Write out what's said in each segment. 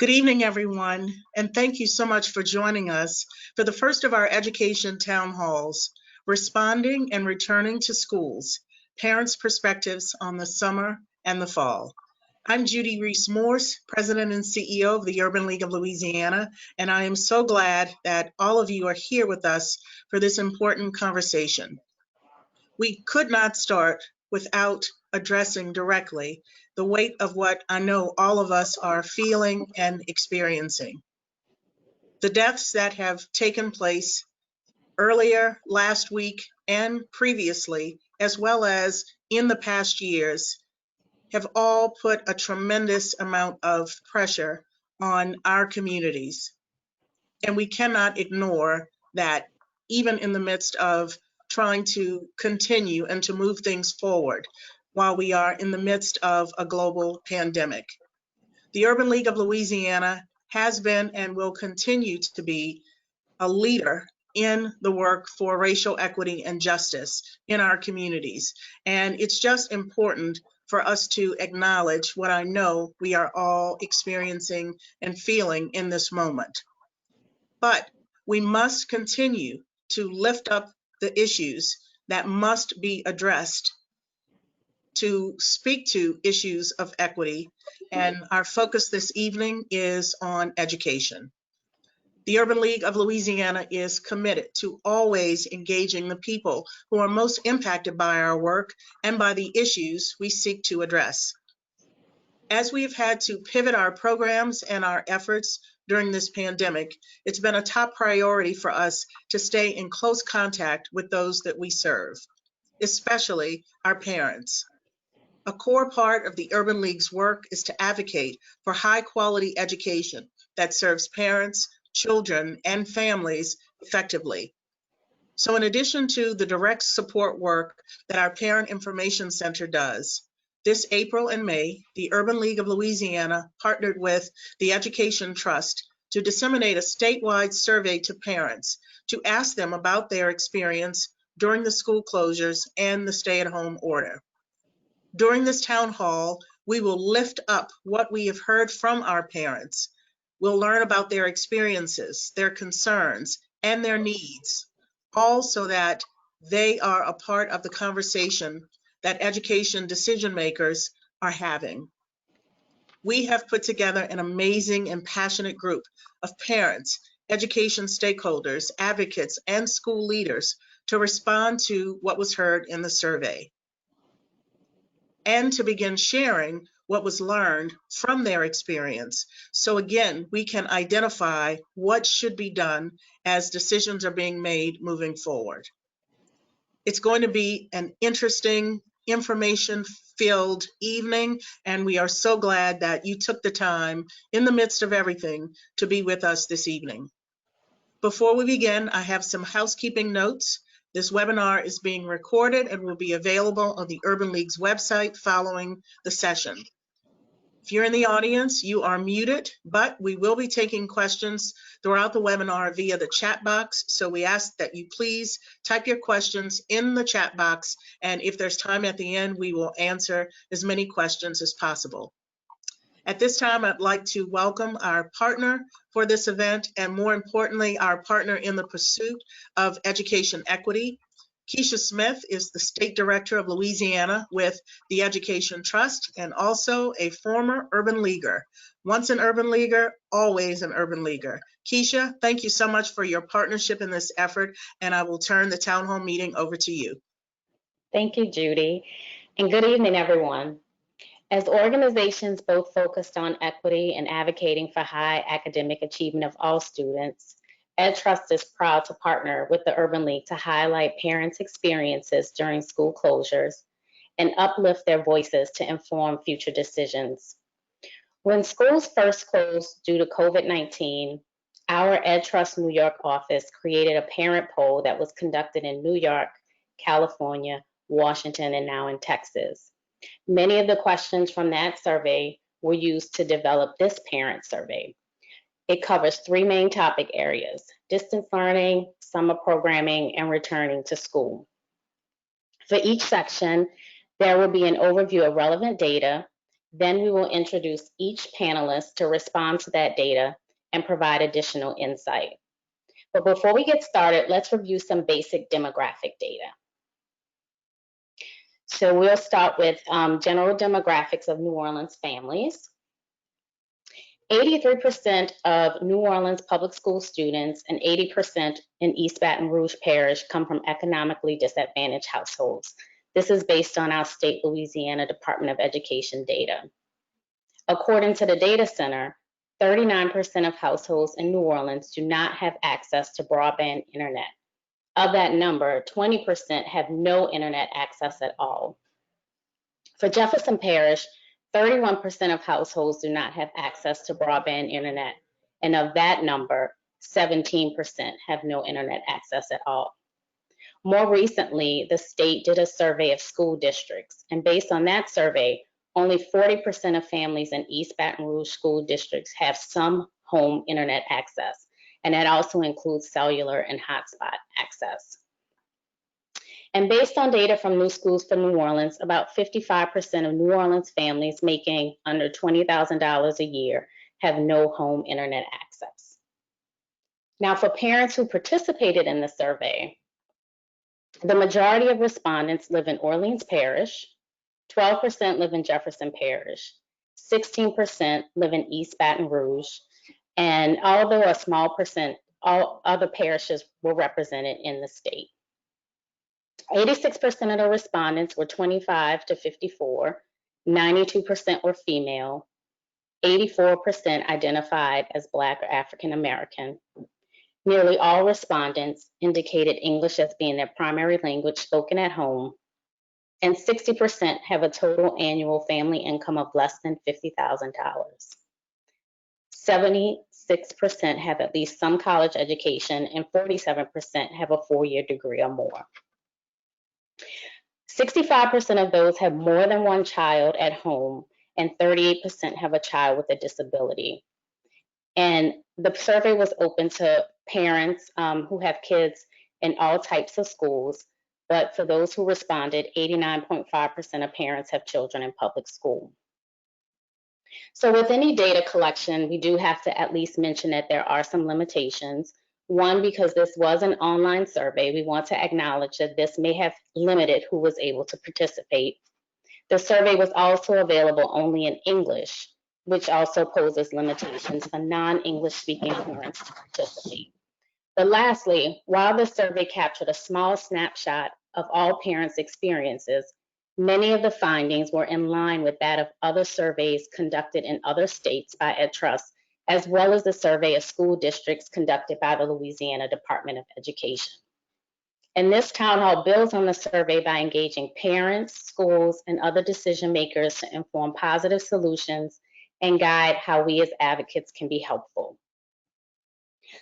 Good evening, everyone, and thank you so much for joining us for the first of our education town halls, Responding and Returning to Schools, Parents' Perspectives on the Summer and the Fall. I'm Judy Reese-Morse, President and CEO of the Urban League of Louisiana, and I am so glad that all of you are here with us for this important conversation. We could not start without addressing directly the weight of what I know all of us are feeling and experiencing. The deaths that have taken place earlier last week and previously, as well as in the past years, have all put a tremendous amount of pressure on our communities. And we cannot ignore that even in the midst of trying to continue and to move things forward while we are in the midst of a global pandemic. The Urban League of Louisiana has been and will continue to be a leader in the work for racial equity and justice in our communities. And it's just important for us to acknowledge what I know we are all experiencing and feeling in this moment. But we must continue to lift up the issues that must be addressed to speak to issues of equity, and our focus this evening is on education. The Urban League of Louisiana is committed to always engaging the people who are most impacted by our work and by the issues we seek to address. As we've had to pivot our programs and our efforts during this pandemic, it's been a top priority for us to stay in close contact with those that we serve, especially our parents. A core part of the Urban League's work is to advocate for high-quality education that serves parents, children, and families effectively. So in addition to the direct support work that our Parent Information Center does, this April and May, the Urban League of Louisiana partnered with the Education Trust to disseminate a statewide survey to parents to ask them about their experience during the school closures and the stay-at-home order. During this town hall, we will lift up what we have heard from our parents. We'll learn about their experiences, their concerns, and their needs, all so that they are a part of the conversation that education decision makers are having. We have put together an amazing and passionate group of parents, education stakeholders, advocates, and school leaders to respond to what was heard in the survey and to begin sharing what was learned from their experience. So again, we can identify what should be done as decisions are being made moving forward. It's going to be an interesting, information-filled evening, and we are so glad that you took the time in the midst of everything to be with us this evening. Before we begin, I have some housekeeping notes. This webinar is being recorded and will be available on the Urban League's website following the session. If you're in the audience, you are muted, but we will be taking questions throughout the webinar via the chat box. So we ask that you please type your questions in the chat box, and if there's time at the end, we will answer as many questions as possible. At this time, I'd like to welcome our partner for this event, and more importantly, our partner in the pursuit of education equity. Keisha Smith is the State Director of Louisiana with the Education Trust and also a former Urban Leaguer. Once an Urban Leaguer, always an Urban Leaguer. Keisha, thank you so much for your partnership in this effort, and I will turn the town hall meeting over to you. Thank you, Judy, and good evening, everyone. As organizations both focused on equity and advocating for high academic achievement of all students, Ed Trust is proud to partner with the Urban League to highlight parents' experiences during school closures and uplift their voices to inform future decisions. When schools first closed due to COVID-19, our Ed Trust New York office created a parent poll that was conducted in New York, California, Washington, and now in Texas. Many of the questions from that survey were used to develop this parent survey. It covers three main topic areas: distance learning, summer programming, and returning to school. For each section, there will be an overview of relevant data, Then we will introduce each panelist to respond to that data and provide additional insight. But before we get started, let's review some basic demographic data. So we'll start with general demographics of New Orleans families. 83% of New Orleans public school students and 80% in East Baton Rouge Parish come from economically disadvantaged households. This is based on our state Louisiana Department of Education data. According to the data center, 39% of households in New Orleans do not have access to broadband internet. Of that number, 20% have no internet access at all. For Jefferson Parish, 31% of households do not have access to broadband internet, and of that number, 17% have no internet access at all. More recently, the state did a survey of school districts, and based on that survey, only 40% of families in East Baton Rouge school districts have some home internet access, and that also includes cellular and hotspot access. And based on data from New Schools for New Orleans, about 55% of New Orleans families making under $20,000 a year have no home internet access. Now, for parents who participated in the survey, the majority of respondents live in Orleans Parish, 12% live in Jefferson Parish, 16% live in East Baton Rouge, and although a small percent, all other parishes were represented in the state. 86% of the respondents were 25 to 54, 92% were female, 84% identified as Black or African American. Nearly all respondents indicated English as being their primary language spoken at home, and 60% have a total annual family income of less than $50,000. 76% have at least some college education, and 47% have a 4-year degree or more. 65% of those have more than one child at home, and 38% have a child with a disability. And the survey was open to parents who have kids in all types of schools, but for those who responded, 89.5% of parents have children in public school. So with any data collection, we do have to at least mention that there are some limitations. One, because this was an online survey, we want to acknowledge that this may have limited who was able to participate. The survey was also available only in English, which also poses limitations for non-English speaking parents to participate. But lastly, while the survey captured a small snapshot of all parents' experiences, many of the findings were in line with that of other surveys conducted in other states by Ed Trust, as well as the survey of school districts conducted by the Louisiana Department of Education. And this town hall builds on the survey by engaging parents, schools, and other decision makers to inform positive solutions and guide how we as advocates can be helpful.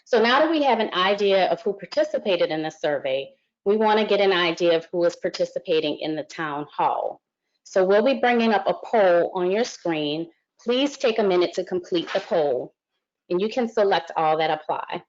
So now that we have an idea of who participated in the survey, we want to get an idea of who is participating in the town hall. So we'll be bringing up a poll on your screen. Please take a minute to complete the poll, and you can select all that apply.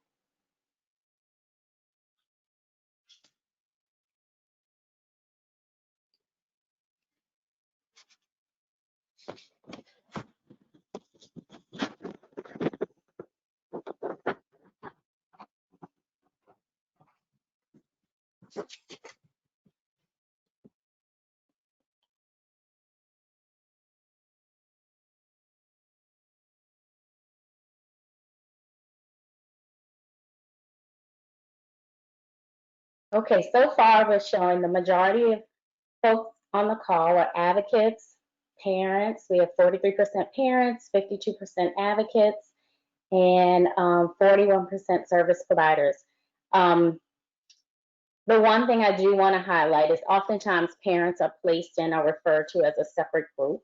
Okay, so far we're showing the majority of folks on the call are advocates, parents. We have 43% parents, 52% advocates, and 41% service providers. The one thing I do want to highlight is oftentimes parents are placed in or referred to as a separate group.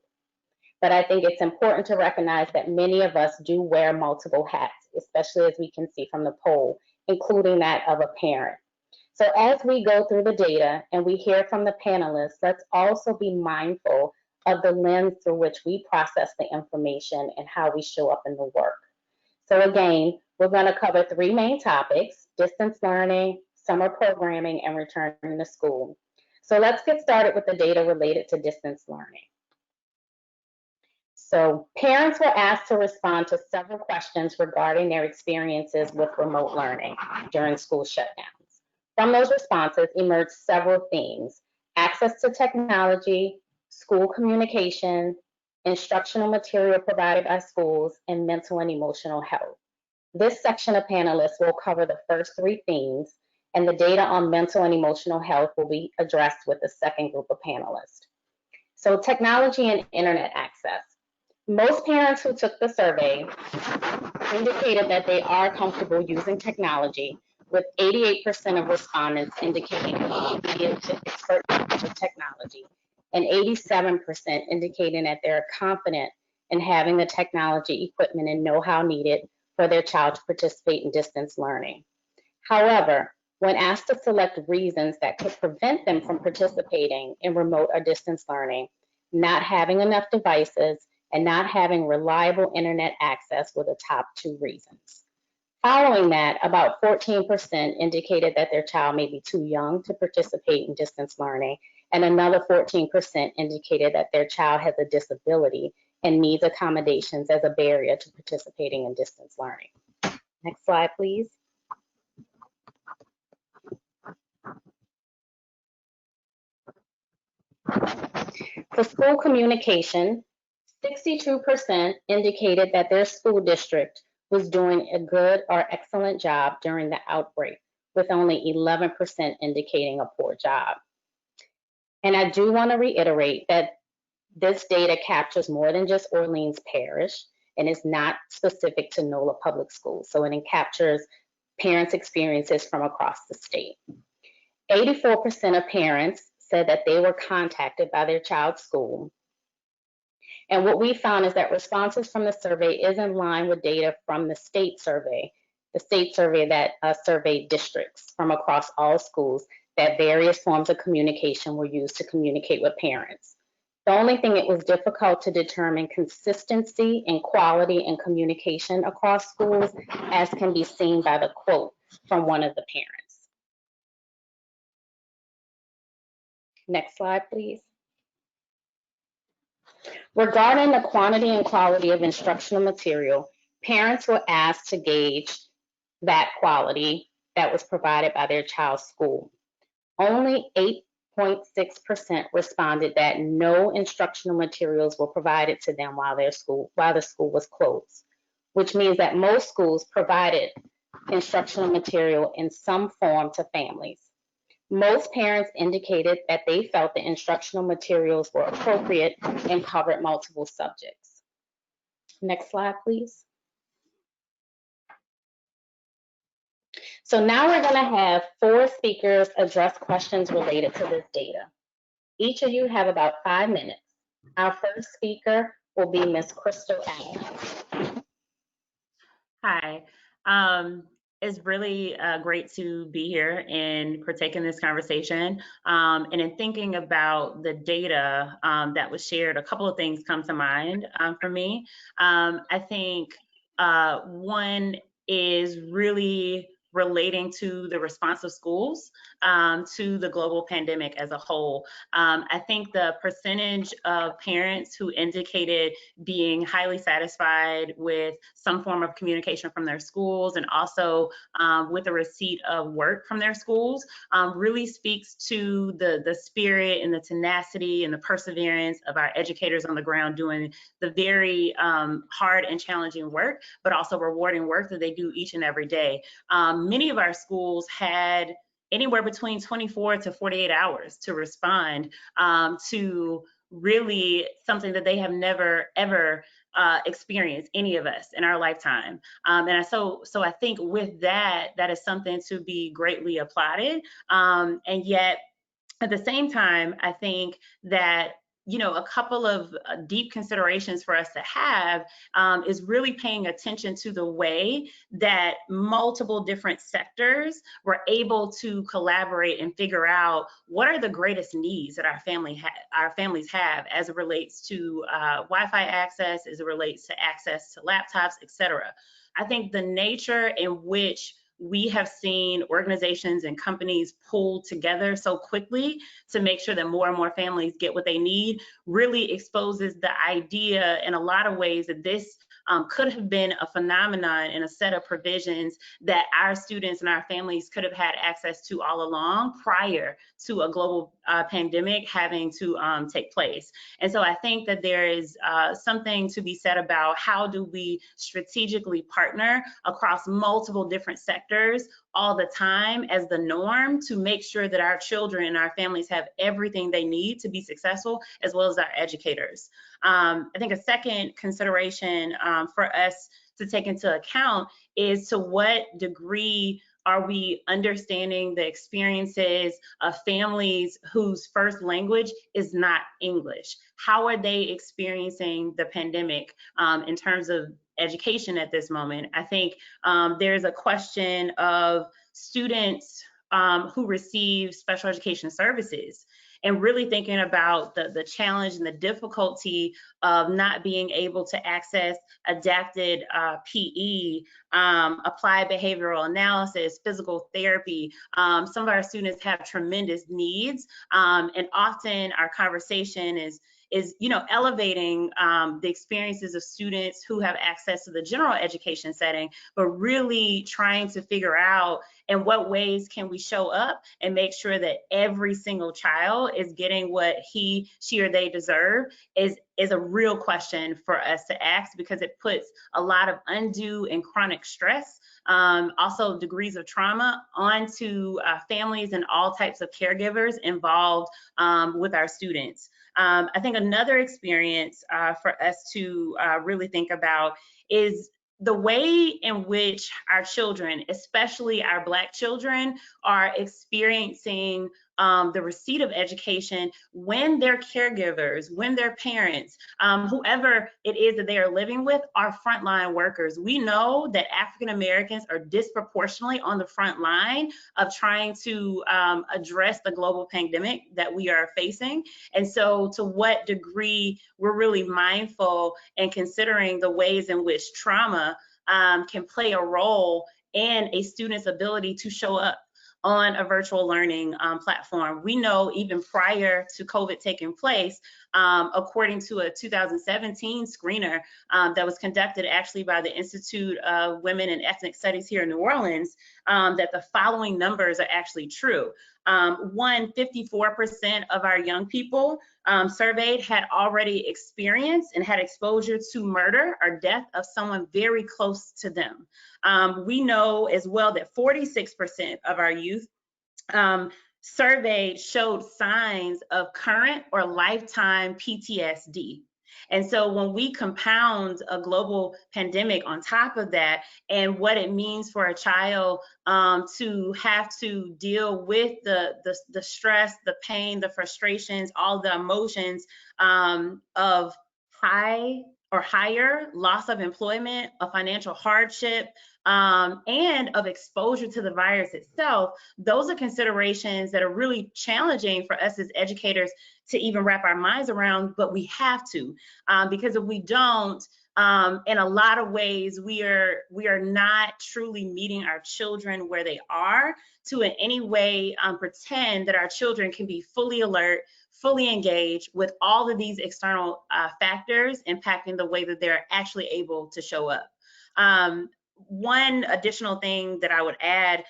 But I think it's important to recognize that many of us do wear multiple hats, especially as we can see from the poll, including that of a parent. So as we go through the data and we hear from the panelists, let's also be mindful of the lens through which we process the information and how we show up in the work. So again, we're going to cover 3 main topics: distance learning, summer programming, and returning to school. So let's get started with the data related to distance learning. So parents were asked to respond to several questions regarding their experiences with remote learning during school shutdowns. From those responses emerged several themes: access to technology, school communication, instructional material provided by schools, and mental and emotional health. This section of panelists will cover the first three themes, and the data on mental and emotional health will be addressed with the second group of panelists. So technology and internet access. Most parents who took the survey indicated that they are comfortable using technology, with 88% of respondents indicating expert knowledge of technology, and 87% indicating that they're confident in having the technology equipment and know-how needed for their child to participate in distance learning. However, when asked to select reasons that could prevent them from participating in remote or distance learning, not having enough devices and not having reliable internet access were the top two reasons. Following that, about 14% indicated that their child may be too young to participate in distance learning, and another 14% indicated that their child has a disability and needs accommodations as a barrier to participating in distance learning. Next slide, please. For school communication, 62% indicated that their school district was doing a good or excellent job during the outbreak, with only 11% indicating a poor job. And I do want to reiterate that this data captures more than just Orleans Parish and is not specific to NOLA Public Schools. So it captures parents' experiences from across the state. 84% of parents said that they were contacted by their child's school. And what we found is that responses from the survey is in line with data from the state survey that surveyed districts from across all schools, that various forms of communication were used to communicate with parents. The only thing it was difficult to determine consistency and quality in communication across schools, as can be seen by the quote from one of the parents. Next slide, please. Regarding the quantity and quality of instructional material, parents were asked to gauge that quality that was provided by their child's school. Only 8.6% responded that no instructional materials were provided to them while the school was closed, which means that most schools provided instructional material in some form to families. Most parents indicated that they felt the instructional materials were appropriate and covered multiple subjects. Next slide, please. So now we're going to have 4 speakers address questions related to this data. Each of you have about 5 minutes. Our first speaker will be Ms. Krystal. Hi. It's really great to be here and partake in this conversation. And in thinking about the data that was shared, a couple of things come to mind for me. I think one is really relating to the response of schools to the global pandemic as a whole. I think the percentage of parents who indicated being highly satisfied with some form of communication from their schools and also with the receipt of work from their schools really speaks to the spirit and the tenacity and the perseverance of our educators on the ground doing the very hard and challenging work, but also rewarding work that they do each and every day. Many of our schools had anywhere between 24 to 48 hours to respond to really something that they have never, ever experienced, any of us, in our lifetime. So I think with that, that is something to be greatly applauded. And yet, at the same time, I think that a couple of deep considerations for us to have is really paying attention to the way that multiple different sectors were able to collaborate and figure out what are the greatest needs that our families have as it relates to Wi-Fi access, as it relates to access to laptops, et cetera. I think the nature in which we have seen organizations and companies pull together so quickly to make sure that more and more families get what they need really exposes the idea in a lot of ways that this could have been a phenomenon and a set of provisions that our students and our families could have had access to all along prior to a global pandemic having to take place. And so I think that there is something to be said about how do we strategically partner across multiple different sectors all the time as the norm to make sure that our children and our families have everything they need to be successful, as well as our educators. I think a second consideration for us to take into account is to what degree are we understanding the experiences of families whose first language is not English? How are they experiencing the pandemic in terms of education at this moment? I think there's a question of students who receive special education services, and really thinking about the challenge and the difficulty of not being able to access adapted PE, applied behavioral analysis, physical therapy. Some of our students have tremendous needs, and often our conversation is elevating the experiences of students who have access to the general education setting, but really trying to figure out in what ways can we show up and make sure that every single child is getting what he, she, or they deserve is a real question for us to ask, because it puts a lot of undue and chronic stress, also degrees of trauma onto families and all types of caregivers involved with our students. I think another experience for us to really think about is the way in which our children, especially our Black children, are experiencing the receipt of education when their caregivers, when their parents, whoever it is that they are living with, are frontline workers. We know that African Americans are disproportionately on the front line of trying to address the global pandemic that we are facing. And so to what degree we're really mindful and considering the ways in which trauma can play a role in a student's ability to show up on a virtual learning platform. We know even prior to COVID taking place, according to a 2017 screener that was conducted actually by the Institute of Women and Ethnic Studies here in New Orleans, that the following numbers are actually true. 54% of our young people surveyed had already experienced and had exposure to murder or death of someone very close to them. We know as well that 46% of our youth surveyed showed signs of current or lifetime PTSD. And so when we compound a global pandemic on top of that, and what it means for a child to have to deal with the stress, the pain, the frustrations, all the emotions of high or higher loss of employment, of financial hardship, and of exposure to the virus itself, those are considerations that are really challenging for us as educators to even wrap our minds around, but we have to, because if we don't, in a lot of ways, we are not truly meeting our children where they are to in any way pretend that our children can be fully alert, fully engaged with all of these external factors impacting the way that they're actually able to show up. One additional thing that I would add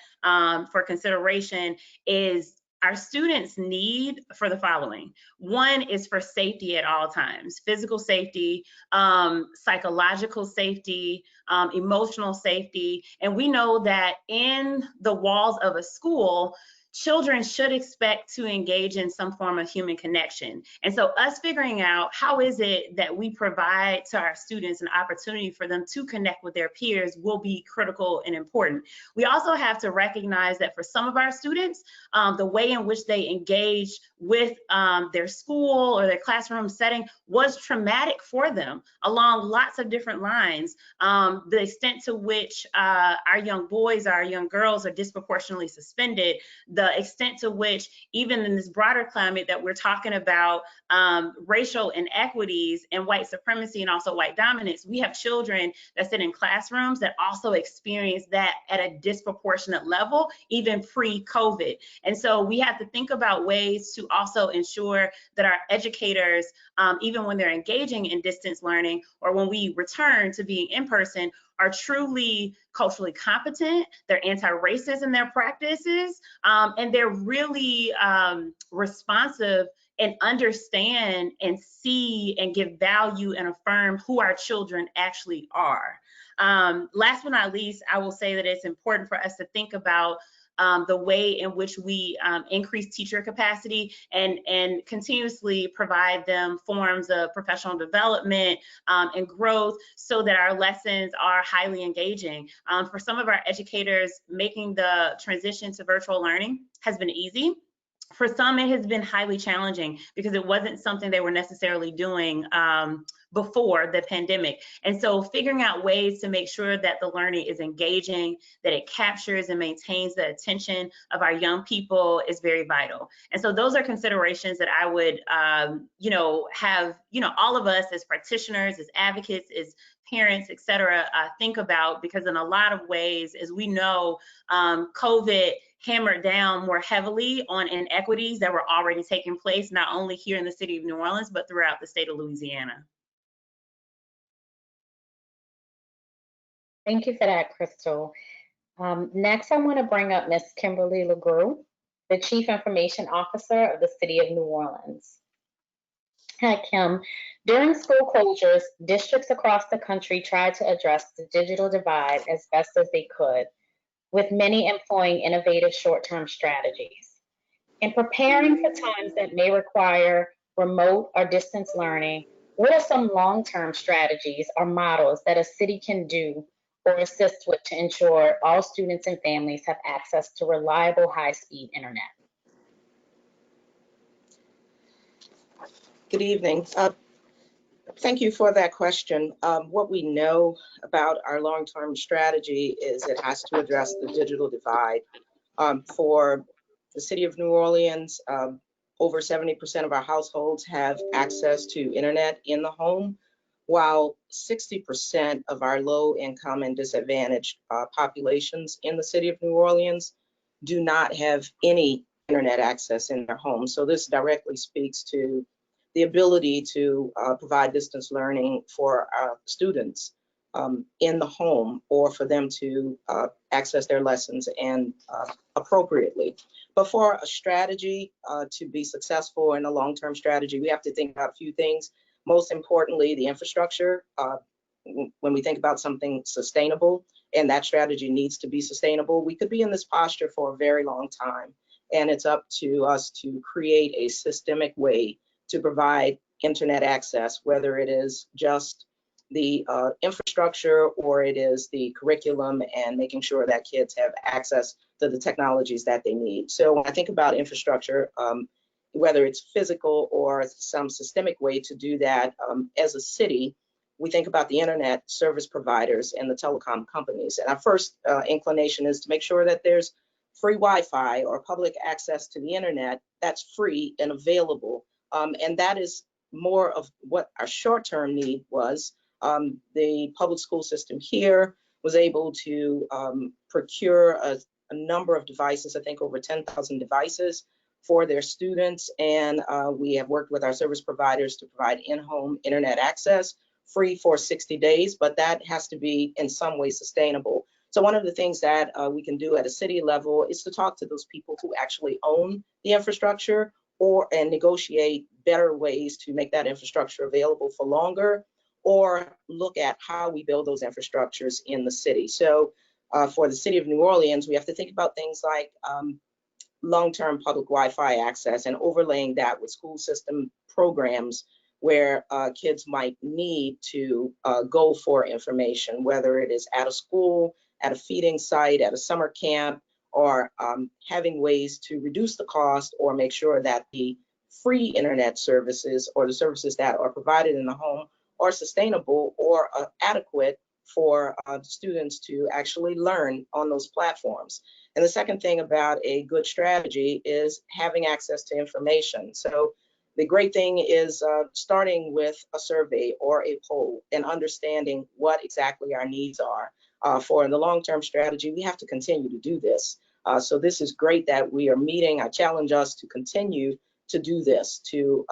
for consideration is our students need for the following. One is for safety at all times, physical safety, psychological safety, emotional safety. And we know that in the walls of a school, children should expect to engage in some form of human connection. And so us figuring out how is it that we provide to our students an opportunity for them to connect with their peers will be critical and important. We also have to recognize that for some of our students, the way in which they engage with their school or their classroom setting was traumatic for them along lots of different lines. The extent to which our young boys, our young girls are disproportionately suspended, the the extent to which, even in this broader climate that we're talking about, racial inequities and white supremacy and also white dominance, we have children that sit in classrooms that also experience that at a disproportionate level, even pre-COVID. And so we have to think about ways to also ensure that our educators, even when they're engaging in distance learning or when we return to being in person, are truly culturally competent, they're anti-racist in their practices, and they're really responsive and understand and see and give value and affirm who our children actually are. Last but not least, I will say that it's important for us to think about the way in which we increase teacher capacity and continuously provide them forms of professional development and growth so that our lessons are highly engaging. For some of our educators, making the transition to virtual learning has been easy. For some, it has been highly challenging because it wasn't something they were necessarily doing before the pandemic. And so figuring out ways to make sure that the learning is engaging, that it captures and maintains the attention of our young people is very vital. And so those are considerations that I would, have, all of us as practitioners, as advocates, as parents, et cetera, think about, because in a lot of ways, as we know, COVID hammered down more heavily on inequities that were already taking place, not only here in the city of New Orleans, but throughout the state of Louisiana. Thank you for that, Krystal. Next, I want to bring up Ms. Kimberly LaGrue, the Chief Information Officer of the City of New Orleans. Hi, Kim. During school closures, districts across the country tried to address the digital divide as best as they could, with many employing innovative short-term strategies. In preparing for times that may require remote or distance learning, what are some long-term strategies or models that a city can do or assist with to ensure all students and families have access to reliable, high-speed internet? Good evening. Thank you for that question. What we know about our long-term strategy is it has to address the digital divide. For the city of New Orleans, over 70% of our households have access to internet in the home, while 60% of our low-income and disadvantaged populations in the city of New Orleans do not have any internet access in their homes. So this directly speaks to the ability to provide distance learning for our students in the home, or for them to access their lessons and appropriately. But for a strategy to be successful in a long-term strategy, we have to think about a few things. Most importantly, the infrastructure. When we think about something sustainable, and that strategy needs to be sustainable, we could be in this posture for a very long time. And it's up to us to create a systemic way to provide internet access, whether it is just the infrastructure or it is the curriculum and making sure that kids have access to the technologies that they need. So when I think about infrastructure, whether it's physical or some systemic way to do that, as a city, we think about the internet service providers and the telecom companies. And our first inclination is to make sure that there's free Wi-Fi or public access to the internet that's free and available. And that is more of what our short-term need was. The public school system here was able to procure a number of devices, I think over 10,000 devices for their students. And we have worked with our service providers to provide in-home internet access free for 60 days, but that has to be in some way sustainable. So one of the things that we can do at a city level is to talk to those people who actually own the infrastructure, and negotiate better ways to make that infrastructure available for longer, or look at how we build those infrastructures in the city. So for the city of New Orleans, we have to think about things like long-term public Wi-Fi access and overlaying that with school system programs where kids might need to go for information, whether it is at a school, at a feeding site, at a summer camp, or having ways to reduce the cost or make sure that the free internet services or the services that are provided in the home are sustainable or adequate for students to actually learn on those platforms. And the second thing about a good strategy is having access to information. So the great thing is starting with a survey or a poll and understanding what exactly our needs are. For the long-term strategy, we have to continue to do this. So this is great that we are meeting. I challenge us to continue to do this, to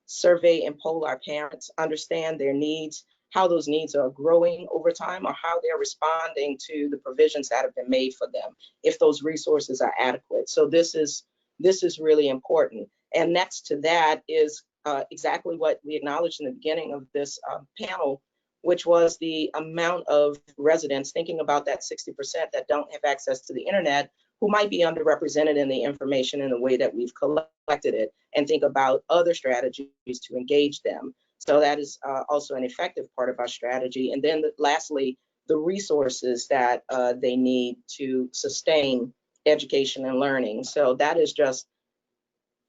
survey and poll our parents, understand their needs, how those needs are growing over time, or how they're responding to the provisions that have been made for them, if those resources are adequate. So this is really important. And next to that is exactly what we acknowledged in the beginning of this panel, which was the amount of residents, thinking about that 60% that don't have access to the internet, who might be underrepresented in the information in the way that we've collected it, and think about other strategies to engage them. So that is also an effective part of our strategy. And then lastly, the resources that they need to sustain education and learning. So that is just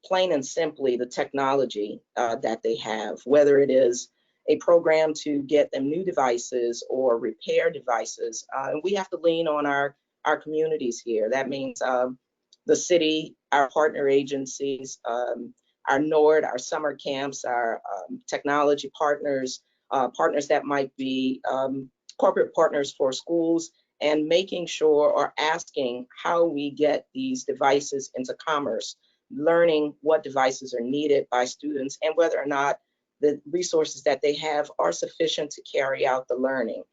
plain and simply the technology that they have, whether it is a program to get them new devices or repair devices. And we have to lean on our communities here. That means the city, our partner agencies, our NORD, our summer camps, our technology partners, partners that might be corporate partners for schools, and making sure or asking how we get these devices into commerce, learning what devices are needed by students and whether or not the resources that they have are sufficient to carry out the learning.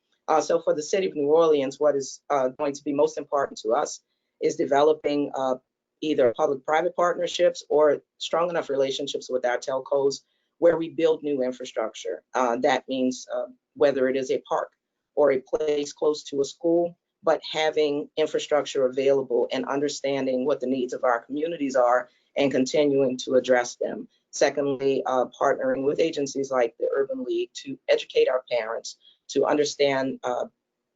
So for the city of New Orleans, what is going to be most important to us is developing either public-private partnerships or strong enough relationships with our telcos where we build new infrastructure. That means whether it is a park or a place close to a school, but having infrastructure available and understanding what the needs of our communities are and continuing to address them. Secondly, partnering with agencies like the Urban League to educate our parents to understand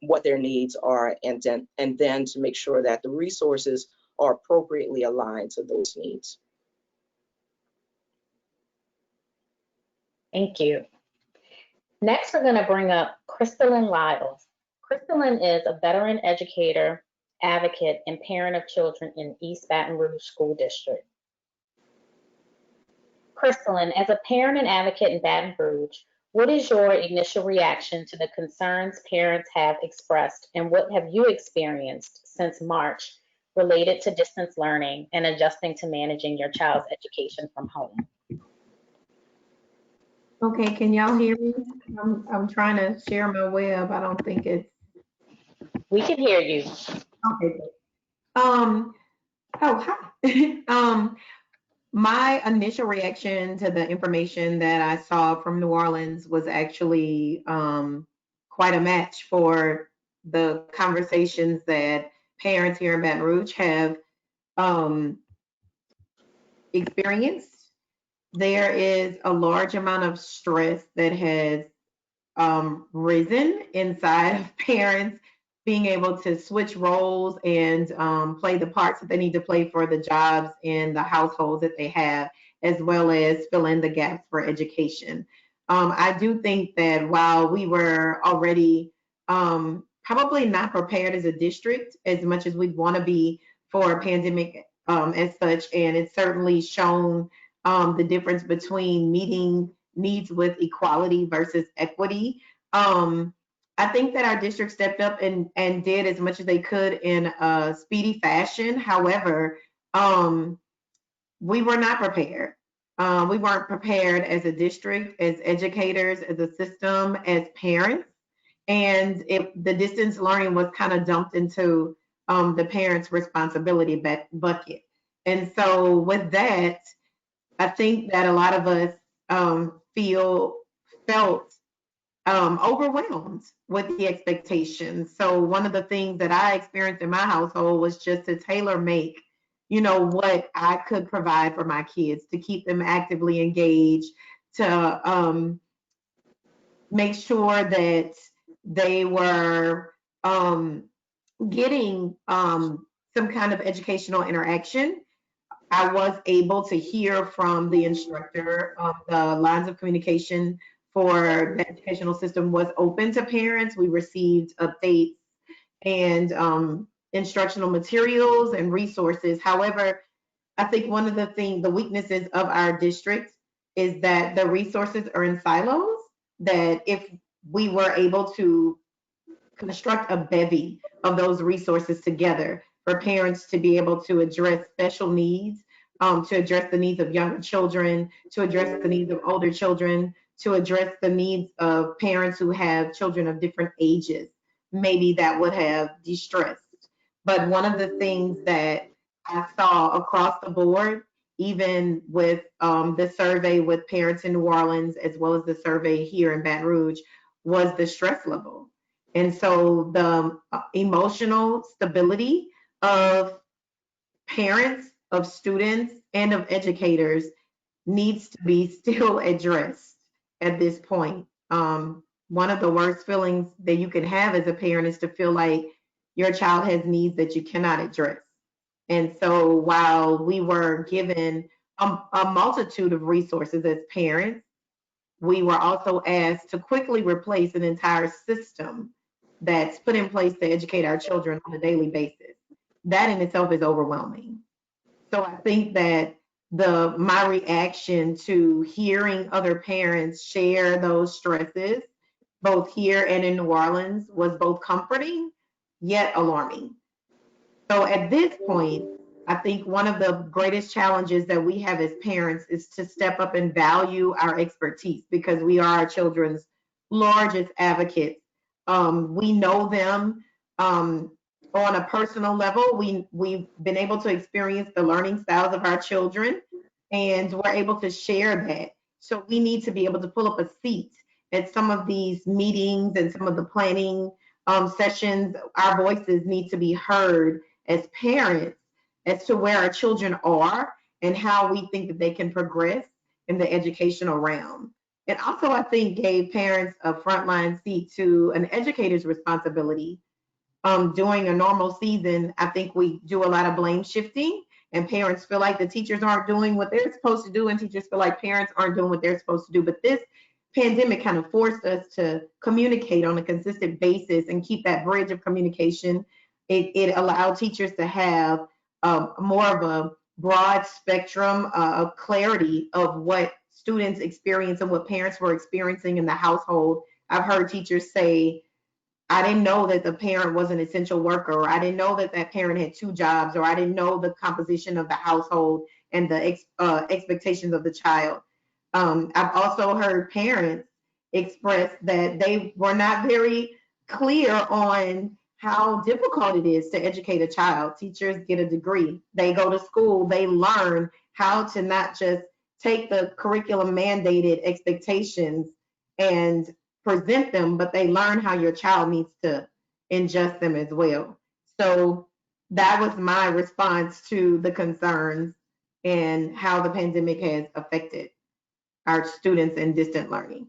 what their needs are, and then to make sure that the resources are appropriately aligned to those needs. Thank you. Next, we're going to bring up Crystalline Wiles. Crystalline is a veteran educator, advocate, and parent of children in East Baton Rouge School District. Crystalline, as a parent and advocate in Baton Rouge, what is your initial reaction to the concerns parents have expressed, and what have you experienced since March related to distance learning and adjusting to managing your child's education from home? Okay, can y'all hear me? I'm trying to share my web. I don't think it's. We can hear you. Okay. Oh, hi. My initial reaction to the information that I saw from New Orleans was actually quite a match for the conversations that parents here in Baton Rouge have experienced. There is a large amount of stress that has risen inside of parents being able to switch roles and play the parts that they need to play for the jobs in the households that they have, as well as fill in the gaps for education. I do think that while we were already probably not prepared as a district as much as we'd want to be for a pandemic as such, and it's certainly shown the difference between meeting needs with equality versus equity. I think that our district stepped up and did as much as they could in a speedy fashion. However, we were not prepared. We weren't prepared as a district, as educators, as a system, as parents. And the distance learning was kind of dumped into the parents' responsibility bucket. And so with that, I think that a lot of us felt overwhelmed with the expectations. So one of the things that I experienced in my household was just to tailor make, what I could provide for my kids, to keep them actively engaged, to make sure that they were getting some kind of educational interaction. I was able to hear from the instructor the lines of communication for the educational system was open to parents. We received updates and instructional materials and resources. However, I think one of the weaknesses of our district is that the resources are in silos, that if we were able to construct a bevy of those resources together for parents to be able to address special needs, to address the needs of younger children, to address the needs of older children, to address the needs of parents who have children of different ages, maybe that would have de-stressed. But one of the things that I saw across the board, even with the survey with parents in New Orleans, as well as the survey here in Baton Rouge, was the stress level. And so the emotional stability of parents, of students, and of educators needs to be still addressed at this point. One of the worst feelings that you can have as a parent is to feel like your child has needs that you cannot address. And so while we were given a multitude of resources as parents, we were also asked to quickly replace an entire system that's put in place to educate our children on a daily basis. That in itself is overwhelming. So I think that my reaction to hearing other parents share those stresses, both here and in New Orleans, was both comforting yet alarming. So at this point, I think one of the greatest challenges that we have as parents is to step up and value our expertise, because we are our children's largest advocates. We know them on a personal level. We've been able to experience the learning styles of our children, and we're able to share that. So we need to be able to pull up a seat at some of these meetings and some of the planning sessions. Our voices need to be heard as parents as to where our children are and how we think that they can progress in the educational realm. It also, I think, gave parents a frontline seat to an educator's responsibility. During a normal season, I think we do a lot of blame shifting, and parents feel like the teachers aren't doing what they're supposed to do, and teachers feel like parents aren't doing what they're supposed to do. But this pandemic kind of forced us to communicate on a consistent basis and keep that bridge of communication. It allowed teachers to have more of a broad spectrum of clarity of what students experience and what parents were experiencing in the household. I've heard teachers say, I didn't know that the parent was an essential worker, or I didn't know that that parent had 2 jobs, or I didn't know the composition of the household and the expectations of the child. I've also heard parents express that they were not very clear on how difficult it is to educate a child. Teachers get a degree, they go to school, they learn how to not just take the curriculum mandated expectations and present them, but they learn how your child needs to ingest them as well. So that was my response to the concerns and how the pandemic has affected our students in distant learning.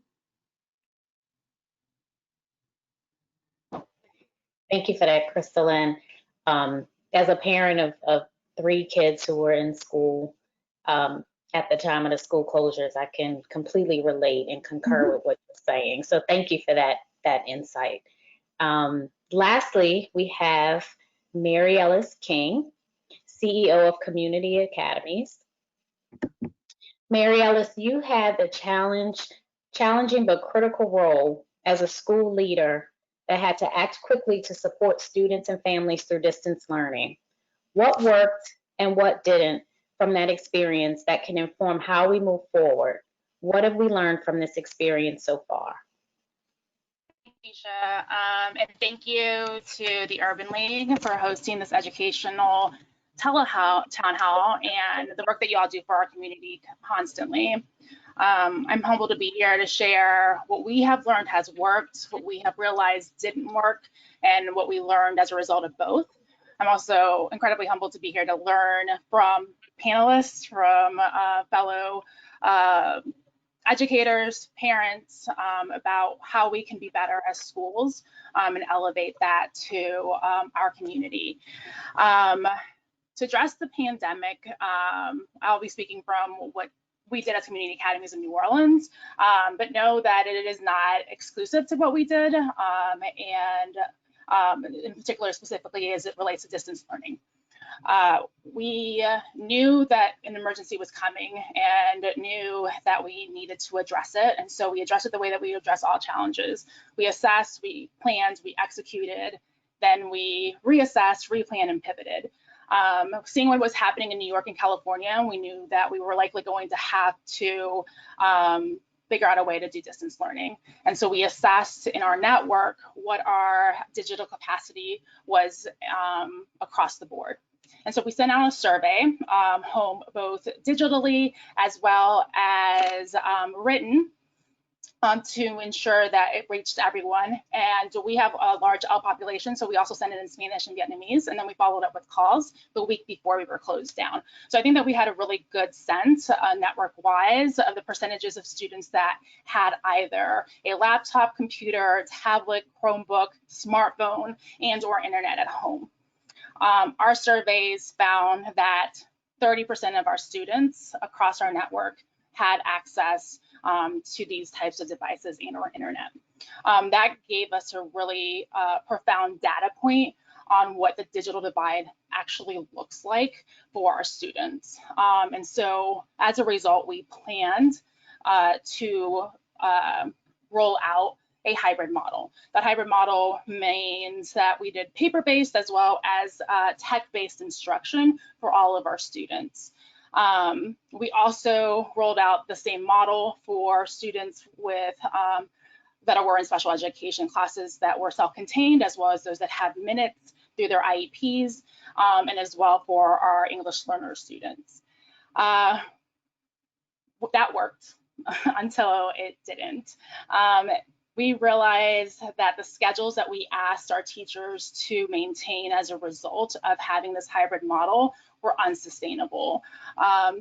Thank you for that, Crystalline. As a parent of 3 kids who were in school at the time of the school closures, I can completely relate and concur with what you're saying. So thank you for that insight. Lastly, we have Myrialis King, CEO of Community Academies. Myrialis, you had the challenging but critical role as a school leader that had to act quickly to support students and families through distance learning. What worked and what didn't from that experience that can inform how we move forward? What have we learned from this experience so far? Keisha, and thank you to the Urban League for hosting this educational town hall and the work that you all do for our community constantly. I'm humbled to be here to share what we have learned has worked, what we have realized didn't work, and what we learned as a result of both. I'm also incredibly humbled to be here to learn from panelists, from fellow educators, parents, about how we can be better as schools and elevate that to our community. To address the pandemic, I'll be speaking from what we did as Community Academies in New Orleans, but know that it is not exclusive to what we did. And in particular specifically as it relates to distance learning. We knew that an emergency was coming and knew that we needed to address it. And so we addressed it the way that we address all challenges. We assessed, we planned, we executed, then we reassessed, replanned, and pivoted. Seeing what was happening in New York and California, we knew that we were likely going to have to figure out a way to do distance learning. And so we assessed in our network what our digital capacity was across the board. And so we sent out a survey home, both digitally as well as written, to ensure that it reached everyone. And we have a large L population, so we also sent it in Spanish and Vietnamese, and then we followed up with calls the week before we were closed down. So I think that we had a really good sense network-wise of the percentages of students that had either a laptop, computer, tablet, Chromebook, smartphone, and or internet at home. Our surveys found that 30% of our students across our network had access to these types of devices and or internet. That gave us a really profound data point on what the digital divide actually looks like for our students. And so as a result, we planned to roll out a hybrid model. That hybrid model means that we did paper-based as well as tech-based instruction for all of our students. We also rolled out the same model for students with that were in special education classes that were self-contained, as well as those that had minutes through their IEPs, and as well for our English learner students. That worked until it didn't. We realized that the schedules that we asked our teachers to maintain as a result of having this hybrid model were unsustainable.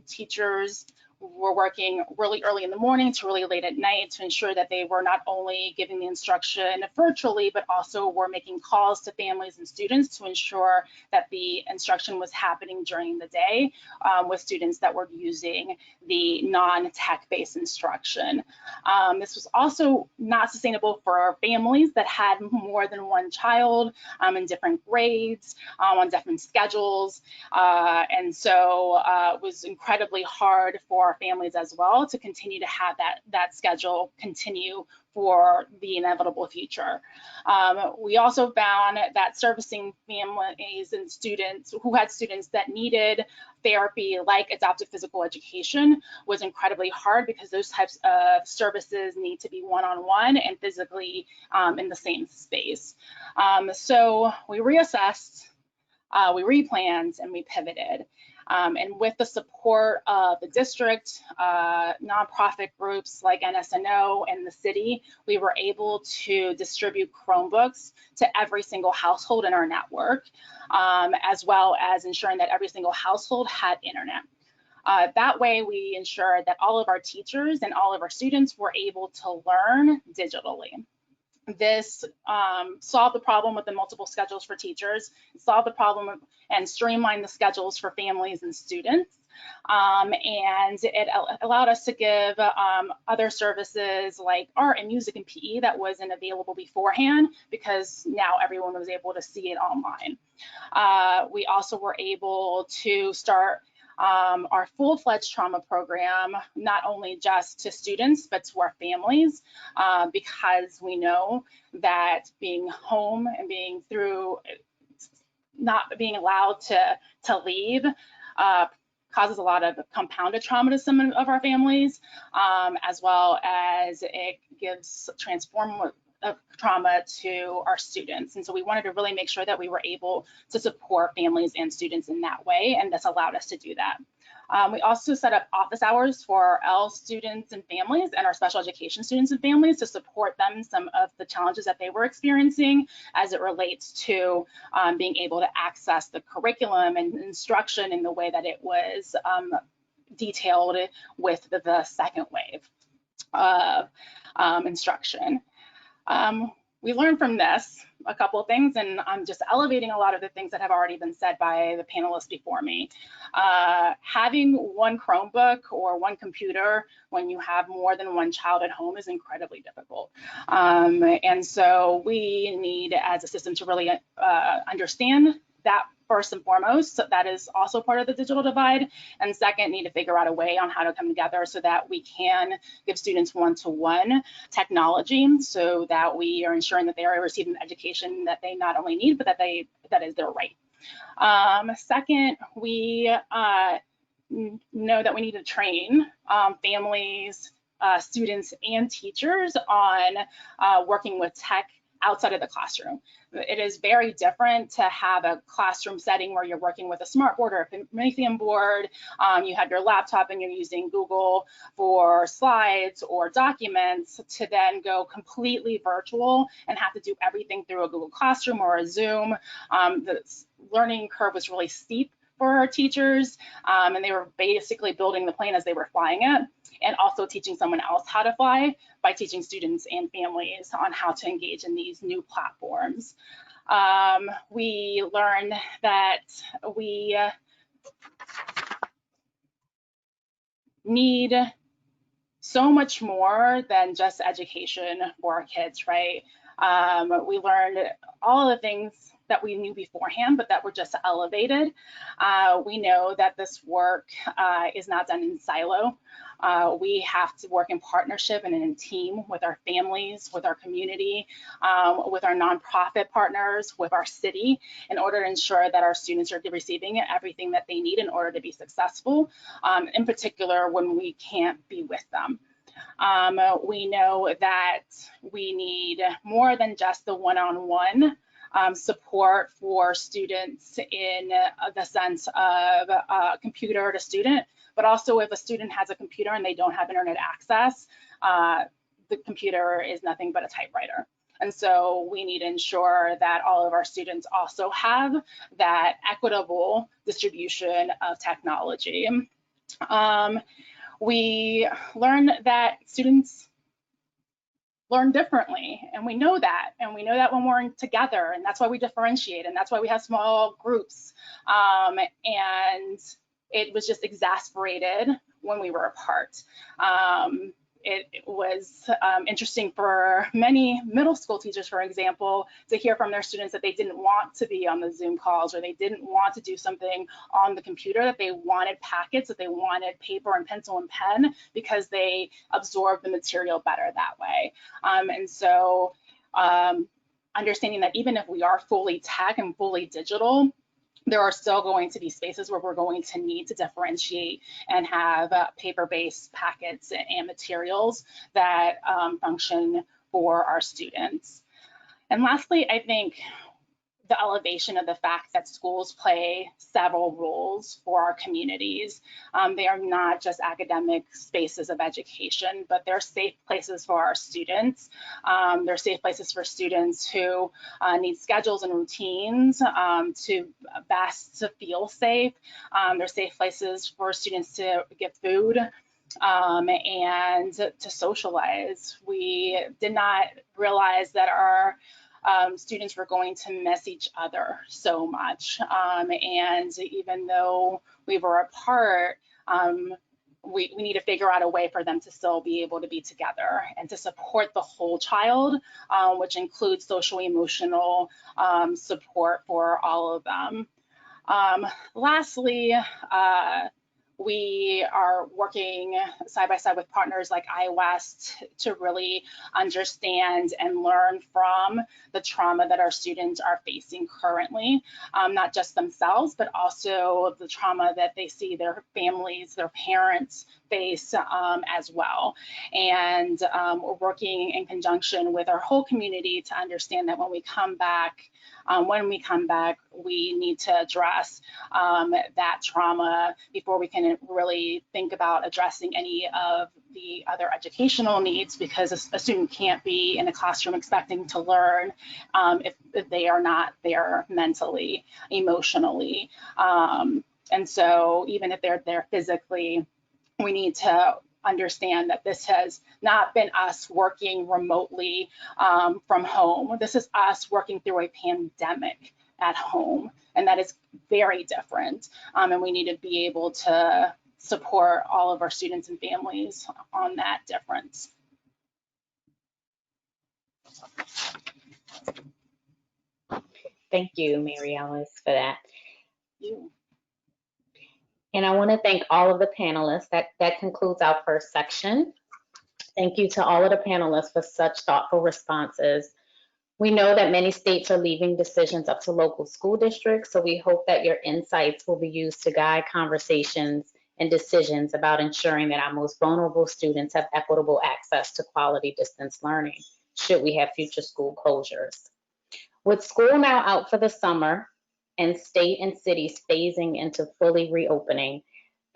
Teachers were working really early in the morning to really late at night to ensure that they were not only giving the instruction virtually, but also were making calls to families and students to ensure that the instruction was happening during the day with students that were using the non-tech-based instruction. This was also not sustainable for our families that had more than one child in different grades, on different schedules. And so it was incredibly hard for our families as well to continue to have that schedule continue for the inevitable future. We also found that servicing families and students who had students that needed therapy like adaptive physical education was incredibly hard because those types of services need to be one-on-one and physically in the same space. So we reassessed, we replanned, and we pivoted. And with the support of the district, nonprofit groups like NSNO and the city, we were able to distribute Chromebooks to every single household in our network, as well as ensuring that every single household had internet. That way, we ensured that all of our teachers and all of our students were able to learn digitally. This solved the problem with the multiple schedules for teachers, solved the problem and streamlined the schedules for families and students. And it allowed us to give other services like art and music and PE that wasn't available beforehand because now everyone was able to see it online. We also were able to start our full-fledged trauma program, not only just to students, but to our families, because we know that being home and being through, not being allowed to leave, causes a lot of compounded trauma to some of our families, as well as it gives transformative trauma to our students. And so we wanted to really make sure that we were able to support families and students in that way, and this allowed us to do that. We also set up office hours for our L students and families and our special education students and families to support them in some of the challenges that they were experiencing as it relates to being able to access the curriculum and instruction in the way that it was detailed with the second wave of instruction. we learned from this a couple of things, and I'm just elevating a lot of the things that have already been said by the panelists before me. Having one Chromebook or one computer when you have more than one child at home is incredibly difficult. And so we need, as a system, to really understand that first and foremost. So that is also part of the digital divide. And second, need to figure out a way on how to come together so that we can give students one-to-one technology so that we are ensuring that they are receiving the education that they not only need, but that is their right. Second, we know that we need to train families, students, and teachers on working with tech outside of the classroom. It is very different to have a classroom setting where you're working with a smartboard or a Promethean board, you have your laptop and you're using Google for slides or documents, to then go completely virtual and have to do everything through a Google Classroom or a Zoom. The learning curve was really steep for our teachers, and they were basically building the plane as they were flying it, and also teaching someone else how to fly by teaching students and families on how to engage in these new platforms. We learned that we need so much more than just education for our kids, right? We learned all the things that we knew beforehand, but that were just elevated. We know that this work is not done in silo. We have to work in partnership and in a team with our families, with our community, with our nonprofit partners, with our city, in order to ensure that our students are receiving everything that they need in order to be successful, in particular when we can't be with them. We know that we need more than just the one-on-one support for students in the sense of computer to student, but also if a student has a computer and they don't have internet access, the computer is nothing but a typewriter. And so we need to ensure that all of our students also have that equitable distribution of technology. We learned that students learn differently, and we know that, when we're together, and that's why we differentiate, and that's why we have small groups, and it was just exasperated when we were apart. It was interesting for many middle school teachers, for example, to hear from their students that they didn't want to be on the Zoom calls, or they didn't want to do something on the computer, that they wanted packets, that they wanted paper and pencil and pen, because they absorbed the material better that way. And so understanding that even if we are fully tech and fully digital, there are still going to be spaces where we're going to need to differentiate and have paper-based packets and materials that function for our students. And lastly, I think the elevation of the fact that schools play several roles for our communities. They are not just academic spaces of education, but they're safe places for our students. They're safe places for students who need schedules and routines to best feel safe. They're safe places for students to get food and to socialize. We did not realize that our students were going to miss each other so much. And even though we were apart, we need to figure out a way for them to still be able to be together and to support the whole child, which includes social emotional support for all of them. Lastly, we are working side by side with partners like iWest to really understand and learn from the trauma that our students are facing currently, not just themselves, but also the trauma that they see their families, their parents face as well. And we're working in conjunction with our whole community to understand that when we come back, we need to address that trauma before we can really think about addressing any of the other educational needs, because a student can't be in a classroom expecting to learn if they are not there mentally, emotionally. And so even if they're there physically, we need to understand that this has not been us working remotely from home. This is us working through a pandemic at home, and that is very different. And we need to be able to support all of our students and families on that difference. Thank you, Myrialis, for that. And I want to thank all of the panelists. That concludes our first section. Thank you to all of the panelists for such thoughtful responses. We know that many states are leaving decisions up to local school districts, so we hope that your insights will be used to guide conversations and decisions about ensuring that our most vulnerable students have equitable access to quality distance learning, should we have future school closures. With school now out for the summer and state and cities phasing into fully reopening,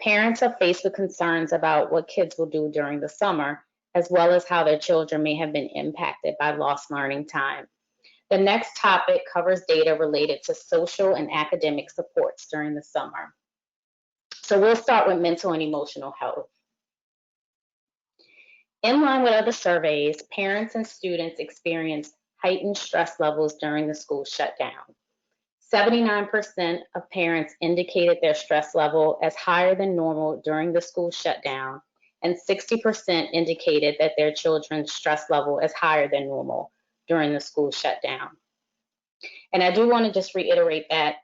parents are faced with concerns about what kids will do during the summer, as well as how their children may have been impacted by lost learning time. The next topic covers data related to social and academic supports during the summer. So we'll start with mental and emotional health. In line with other surveys, parents and students experienced heightened stress levels during the school shutdown. 79% of parents indicated their stress level as higher than normal during the school shutdown, and 60% indicated that their children's stress level is higher than normal during the school shutdown. And I do want to just reiterate that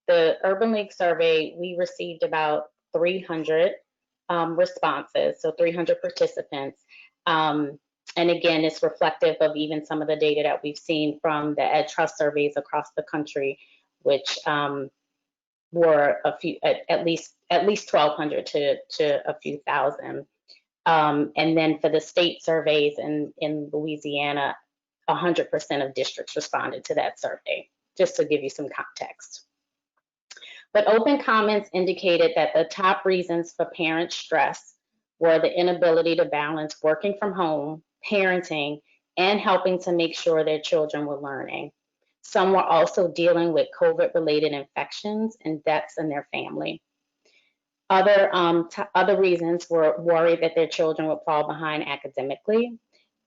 the Urban League survey, we received about 300 responses, so 300 participants. And again, it's reflective of even some of the data that we've seen from the Ed Trust surveys across the country, which were a few, at least 1,200 to a few thousand. And then for the state surveys in Louisiana, 100% of districts responded to that survey, just to give you some context. But open comments indicated that the top reasons for parent stress were the inability to balance working from home, parenting, and helping to make sure their children were learning. Some were also dealing with COVID-related infections and deaths in their family. Other reasons were worried that their children would fall behind academically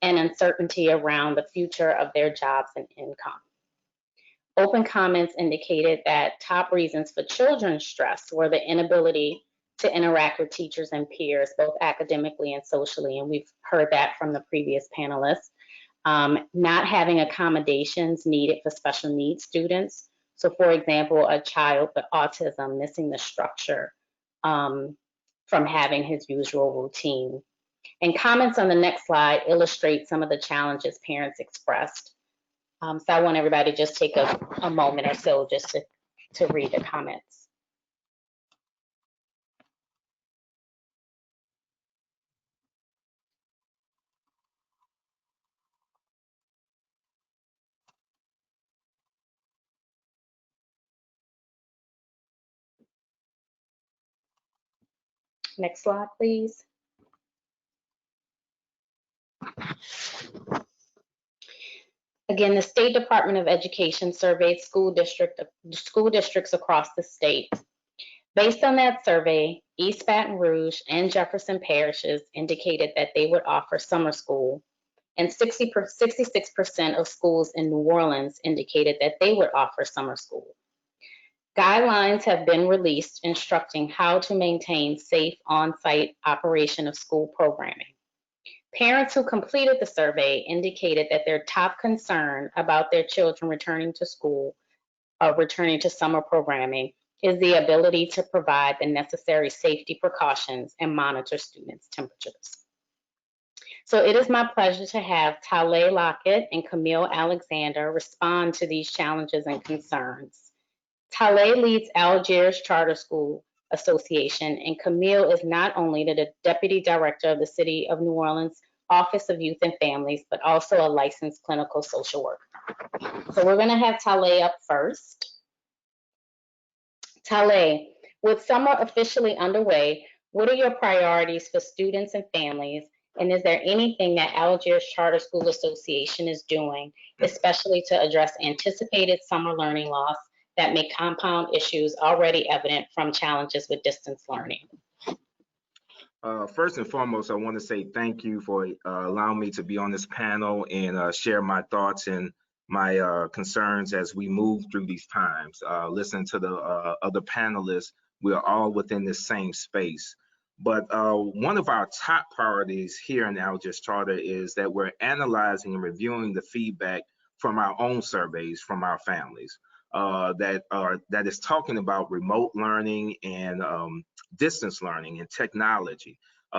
and uncertainty around the future of their jobs and income. Open comments indicated that top reasons for children's stress were the inability to interact with teachers and peers, both academically and socially, and we've heard that from the previous panelists. Not having accommodations needed for special needs students. So for example, a child with autism missing the structure from having his usual routine. And comments on the next slide illustrate some of the challenges parents expressed. So I want everybody to just take a moment or so just to read the comments. Next slide, please. Again, the State Department of Education surveyed school districts across the state. Based on that survey, East Baton Rouge and Jefferson parishes indicated that they would offer summer school, and 66% of schools in New Orleans indicated that they would offer summer school. Guidelines have been released instructing how to maintain safe on-site operation of school programming. Parents who completed the survey indicated that their top concern about their children returning to school or returning to summer programming is the ability to provide the necessary safety precautions and monitor students' temperatures. So it is my pleasure to have Tale Lockett and Camille Alexander respond to these challenges and concerns. Tale leads Algiers Charter School Association, and Camille is not only the Deputy Director of the City of New Orleans Office of Youth and Families, but also a licensed clinical social worker. So we're going to have Tale up first. Tale, with summer officially underway, what are your priorities for students and families? And is there anything that Algiers Charter School Association is doing, especially to address anticipated summer learning loss that may compound issues already evident from challenges with distance learning? First and foremost, I want to say thank you for allowing me to be on this panel and share my thoughts and my concerns as we move through these times. Listening to the other panelists, we are all within the same space. But one of our top priorities here in the Algiers Charter is that we're analyzing and reviewing the feedback from our own surveys from our families that is talking about remote learning and distance learning and technology.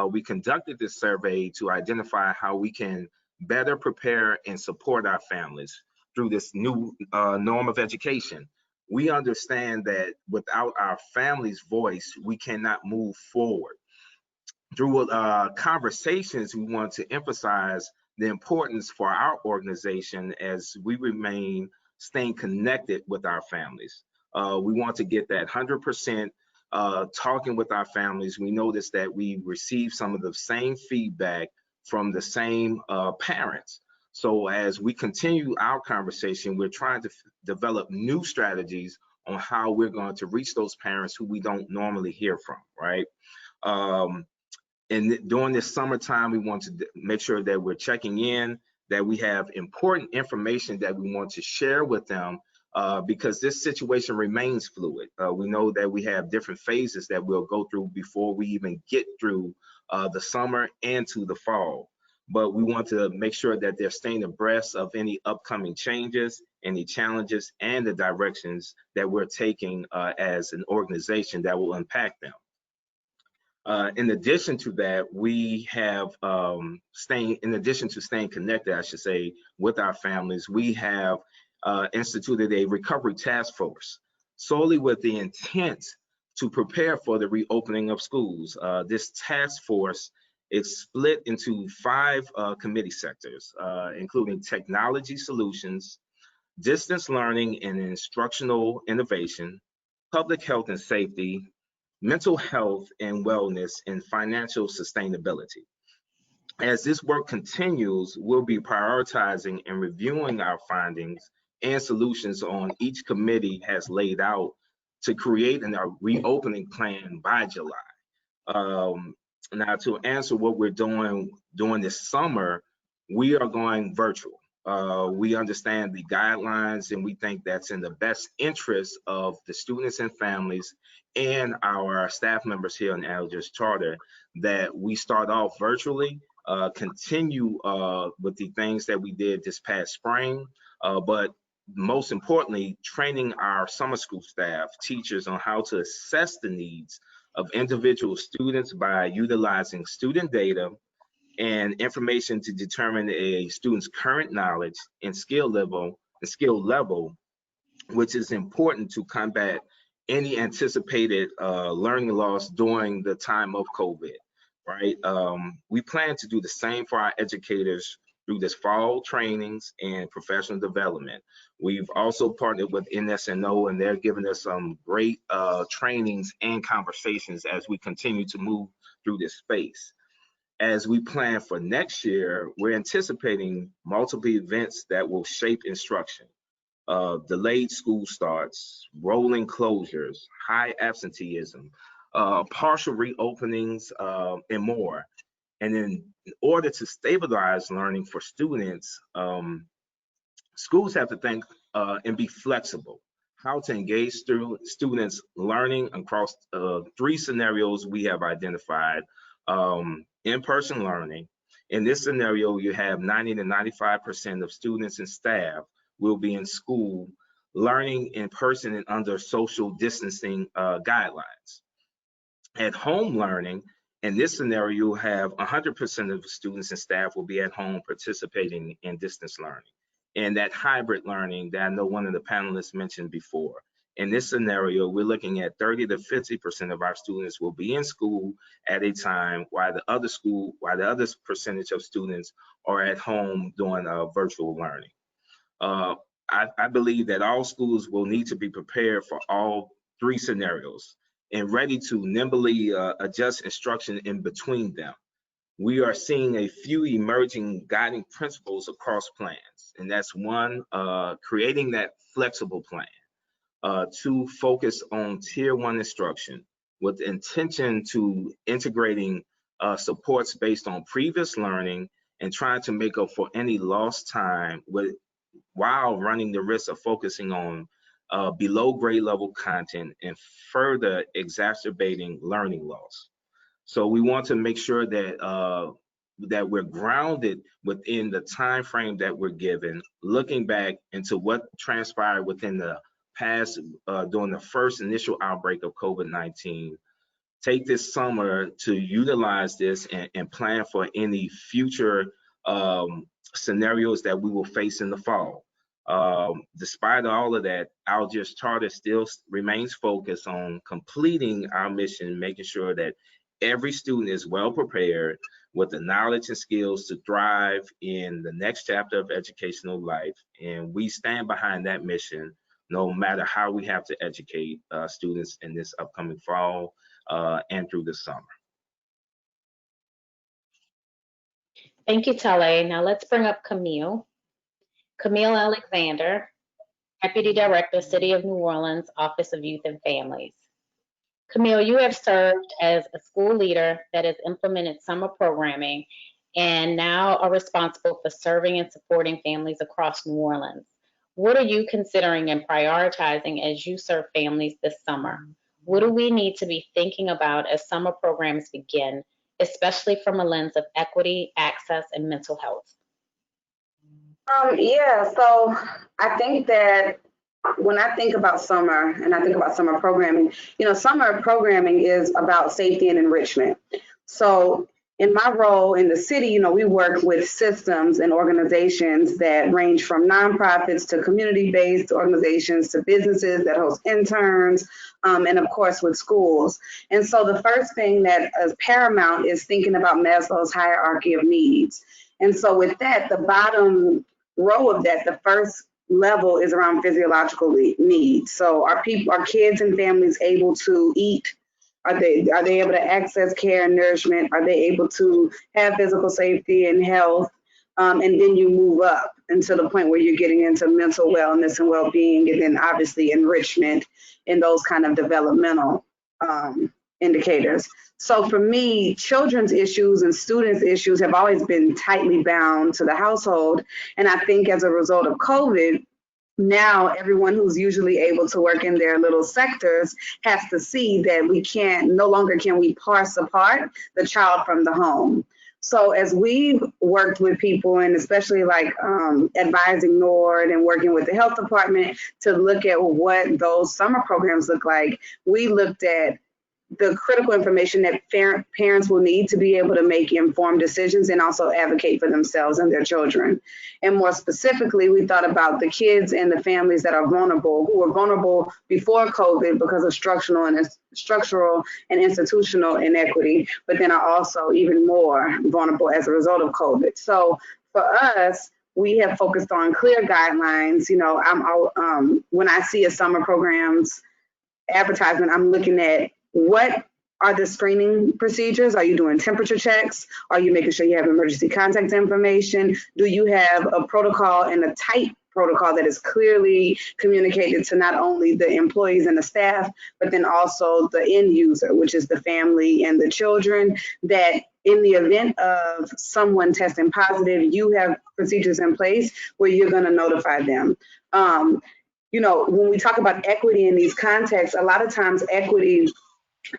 We conducted this survey to identify how we can better prepare and support our families through this new norm of education. We understand that without our family's voice, we cannot move forward. Through conversations, we want to emphasize the importance for our organization as we remain staying connected with our families. We want to get that 100% talking with our families. We noticed that we receive some of the same feedback from the same parents. So as we continue our conversation, we're trying to develop new strategies on how we're going to reach those parents who we don't normally hear from, right? And during this summertime, we want to make sure that we're checking in, that we have important information that we want to share with them because this situation remains fluid. We know that we have different phases that we'll go through before we even get through the summer and to the fall. But we want to make sure that they're staying abreast of any upcoming changes, any challenges, and the directions that we're taking as an organization that will impact them. In addition to that, we have in addition to staying connected, I should say, with our families, we have instituted a recovery task force solely with the intent to prepare for the reopening of schools. This task force is split into 5 committee sectors, including technology solutions, distance learning and instructional innovation, public health and safety, mental health and wellness, and financial sustainability. As this work continues, we'll be prioritizing and reviewing our findings and solutions on each committee has laid out to create a reopening plan by July. Now, to answer what we're doing during this summer, we are going virtual. We understand the guidelines and we think that's in the best interest of the students and families and our staff members here in Algiers Charter that we start off virtually, continue with the things that we did this past spring, but most importantly, training our summer school staff, teachers on how to assess the needs of individual students by utilizing student data and information to determine a student's current knowledge and skill level, which is important to combat any anticipated learning loss during the time of COVID, right? We plan to do the same for our educators through this fall trainings and professional development. We've also partnered with NSNO and they're giving us some great trainings and conversations as we continue to move through this space. As we plan for next year, we're anticipating multiple events that will shape instruction. Delayed school starts, rolling closures, high absenteeism, partial reopenings, and more. And then in order to stabilize learning for students, schools have to think and be flexible. How to engage students learning across 3 scenarios we have identified. In-person learning. In this scenario, you have 90 to 95% of students and staff will be in school learning in person and under social distancing guidelines. At home learning, in this scenario, you have 100% of students and staff will be at home participating in distance learning. And that hybrid learning that I know one of the panelists mentioned before. In this scenario, we're looking at 30 to 50% of our students will be in school at a time while the other percentage of students are at home doing virtual learning. I believe that all schools will need to be prepared for all 3 scenarios and ready to nimbly adjust instruction in between them. We are seeing a few emerging guiding principles across plans, and that's 1, creating that flexible plan. 2, focus on tier 1 instruction with the intention to integrating supports based on previous learning and trying to make up for any lost time while running the risk of focusing on below grade level content and further exacerbating learning loss. So we want to make sure that that we're grounded within the time frame that we're given, looking back into what transpired within the past during the first initial outbreak of COVID-19. Take this summer to utilize this and plan for any future scenarios that we will face in the fall. Despite all of that, our just charter still remains focused on completing our mission, making sure that every student is well prepared with the knowledge and skills to thrive in the next chapter of educational life. And we stand behind that mission, no matter how we have to educate students in this upcoming fall and through the summer. Thank you, Tale. Now let's bring up Camille. Camille Alexander, Deputy Director, City of New Orleans, Office of Youth and Families. Camille, you have served as a school leader that has implemented summer programming and now are responsible for serving and supporting families across New Orleans. What are you considering and prioritizing as you serve families this summer? What do we need to be thinking about as summer programs begin, especially from a lens of equity, access, and mental health? Yeah, so I think that when I think about summer and I think about summer programming, summer programming is about safety and enrichment. So in my role in the city, we work with systems and organizations that range from nonprofits to community-based organizations to businesses that host interns, and of course with schools. And so the first thing that is paramount is thinking about Maslow's hierarchy of needs. And so with that, the bottom row of that, the first level is around physiological needs. So are kids and families able to eat? Are they able to access care and nourishment? Are they able to have physical safety and health? And then you move up until the point where you're getting into mental wellness and well-being, and then obviously enrichment in those kind of developmental indicators. So for me, children's issues and students' issues have always been tightly bound to the household. And I think as a result of COVID, now everyone who's usually able to work in their little sectors has to see that no longer can we parse apart the child from the home. So as we've worked with people, and especially like advising NORD and working with the health department to look at what those summer programs look like, we looked at the critical information that parents will need to be able to make informed decisions and also advocate for themselves and their children. And more specifically, we thought about the kids and the families that are vulnerable, who were vulnerable before COVID because of structural and institutional inequity, but then are also even more vulnerable as a result of COVID. So for us, we have focused on clear guidelines. When I see a summer programs advertisement, I'm looking at what are the screening procedures? Are you doing temperature checks? Are you making sure you have emergency contact information? Do you have a protocol and a tight protocol that is clearly communicated to not only the employees and the staff, but then also the end user, which is the family and the children, that in the event of someone testing positive, you have procedures in place where you're going to notify them. When we talk about equity in these contexts, a lot of times equity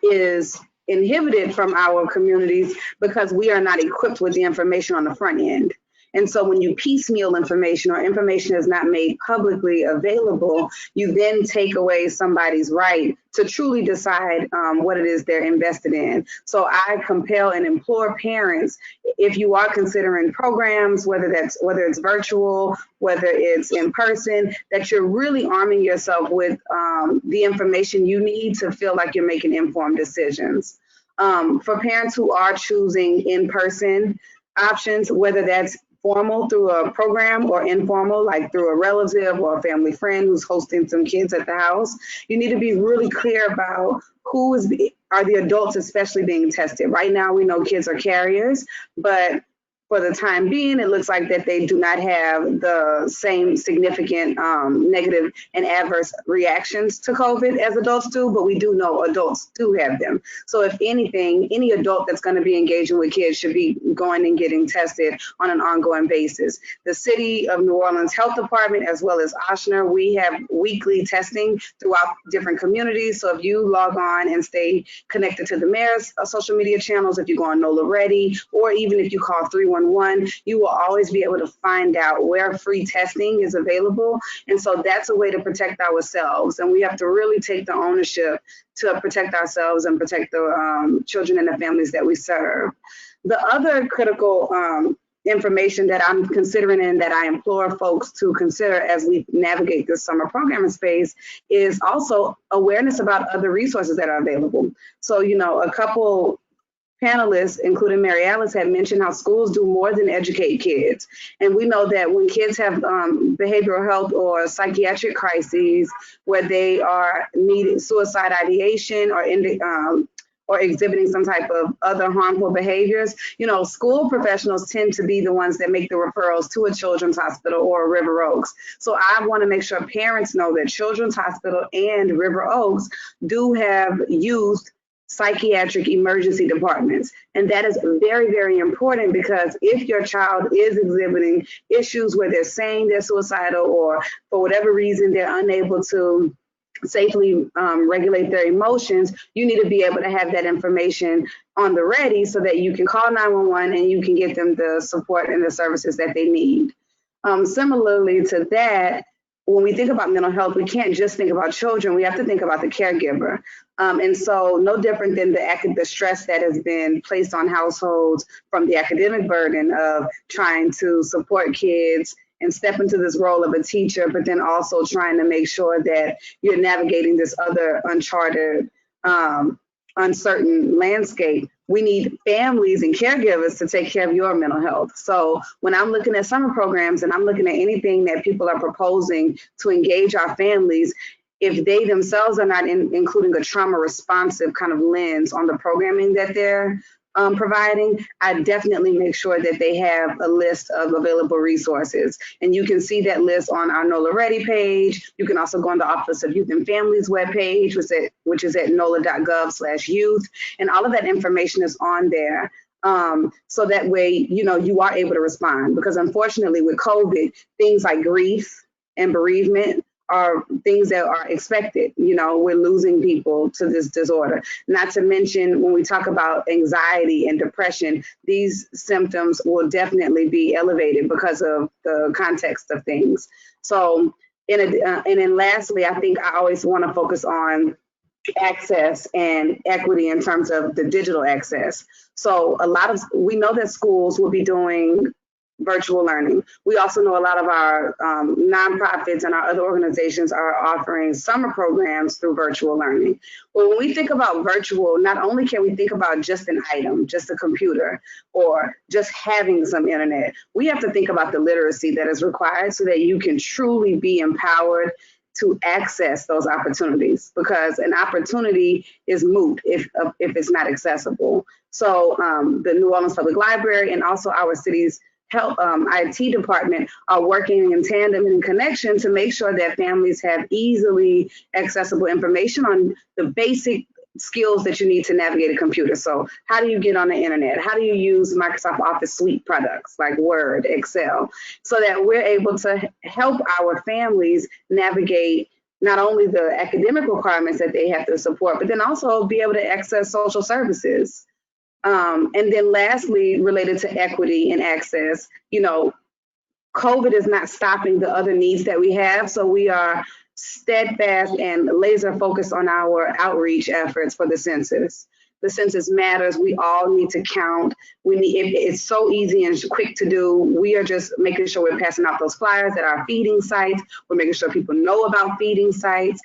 is inhibited from our communities because we are not equipped with the information on the front end. And so when you piecemeal information or information is not made publicly available, you then take away somebody's right to truly decide what it is they're invested in. So I compel and implore parents, if you are considering programs, whether it's virtual, whether it's in person, that you're really arming yourself with the information you need to feel like you're making informed decisions. For parents who are choosing in-person options, whether that's formal through a program or informal, like through a relative or a family friend who's hosting some kids at the house, you need to be really clear about are the adults especially being tested. Right now, we know kids are carriers, but for the time being, it looks like that they do not have the same significant negative and adverse reactions to COVID as adults do, but we do know adults do have them. So if anything, any adult that's going to be engaging with kids should be going and getting tested on an ongoing basis. The City of New Orleans Health Department, as well as Ochsner, we have weekly testing throughout different communities. So if you log on and stay connected to the mayor's social media channels, if you go on NOLA Ready, or even if you call 311, you will always be able to find out where free testing is available. And so that's a way to protect ourselves. And we have to really take the ownership to protect ourselves and protect the children and the families that we serve. The other critical information that I'm considering and that I implore folks to consider as we navigate this summer programming space is also awareness about other resources that are available. So, you know, a couple panelists, including Myrialis, had mentioned how schools do more than educate kids. And we know that when kids have behavioral health or psychiatric crises where they are needing suicide ideation or exhibiting some type of other harmful behaviors, you know, school professionals tend to be the ones that make the referrals to a children's hospital or River Oaks. So I want to make sure parents know that Children's Hospital and River Oaks do have used psychiatric emergency departments. And that is very, very important, because if your child is exhibiting issues where they're saying they're suicidal or for whatever reason they're unable to safely regulate their emotions, you need to be able to have that information on the ready so that you can call 911 and you can get them the support and the services that they need. Similarly to that, when we think about mental health, we can't just think about children, we have to think about the caregiver. And so no different than the stress that has been placed on households from the academic burden of trying to support kids and step into this role of a teacher, but then also trying to make sure that you're navigating this other uncharted, uncertain landscape. We need families and caregivers to take care of your mental health. So when I'm looking at summer programs and I'm looking at anything that people are proposing to engage our families, if they themselves are not including a trauma responsive kind of lens on the programming that they're providing, I definitely make sure that they have a list of available resources. And you can see that list on our NOLA Ready page. You can also go on the Office of Youth and Families webpage, which is at nola.gov/youth. And all of that information is on there. So that way, you know, you are able to respond, because unfortunately with COVID, things like grief and bereavement are things that are expected. You know, we're losing people to this disorder. Not to mention when we talk about anxiety and depression, these symptoms will definitely be elevated because of the context of things. So, and then lastly, I think I always want to focus on access and equity in terms of the digital access. So we know that schools will be doing virtual learning. We also know a lot of our nonprofits and our other organizations are offering summer programs through virtual learning. Well, when we think about virtual, not only can we think about just an item, just a computer, or just having some internet, we have to think about the literacy that is required so that you can truly be empowered to access those opportunities, because an opportunity is moot if it's not accessible. So the New Orleans Public Library and also our city's health IT department are working in tandem and in connection to make sure that families have easily accessible information on the basic skills that you need to navigate a computer. So how do you get on the internet? How do you use Microsoft Office suite products like Word, Excel, so that we're able to help our families navigate not only the academic requirements that they have to support, but then also be able to access social services. And then lastly, related to equity and access, you know, COVID is not stopping the other needs that we have. So we are steadfast and laser focused on our outreach efforts for the census. The census matters. We all need to count. It's so easy and quick to do. We are just making sure we're passing out those flyers at our feeding sites. We're making sure people know about feeding sites.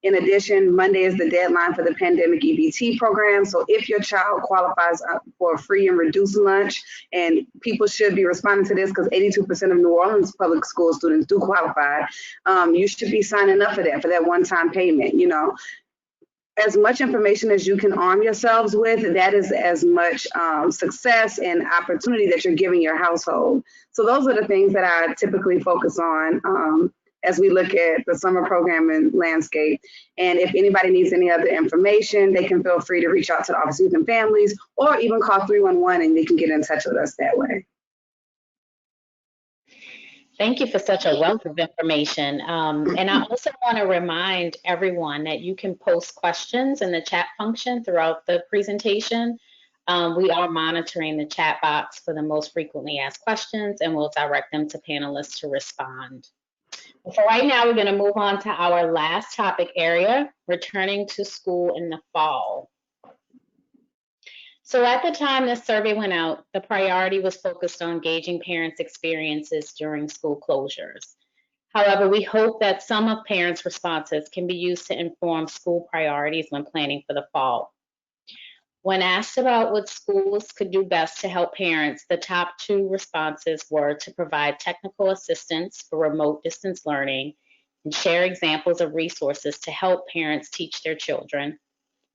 In addition, Monday is the deadline for the pandemic EBT program. So if your child qualifies for a free and reduced lunch, and people should be responding to this because 82% of New Orleans public school students do qualify, you should be signing up for that one-time payment, you know. as much information as you can arm yourselves with, that is as much success and opportunity that you're giving your household. So those are the things that I typically focus on as we look at the summer programming landscape. And if anybody needs any other information, they can feel free to reach out to the Office of Youth and Families, or even call 311 and they can get in touch with us that way. Thank you for such a wealth of information. And I also want to remind everyone that you can post questions in the chat function throughout the presentation. We are monitoring the chat box for the most frequently asked questions, and we'll direct them to panelists to respond. For right now, we're going to move on to our last topic area, returning to school in the fall. So at the time this survey went out, the priority was focused on gauging parents' experiences during school closures. However, we hope that some of parents' responses can be used to inform school priorities when planning for the fall. When asked about what schools could do best to help parents, the top 2 responses were to provide technical assistance for remote distance learning and share examples of resources to help parents teach their children.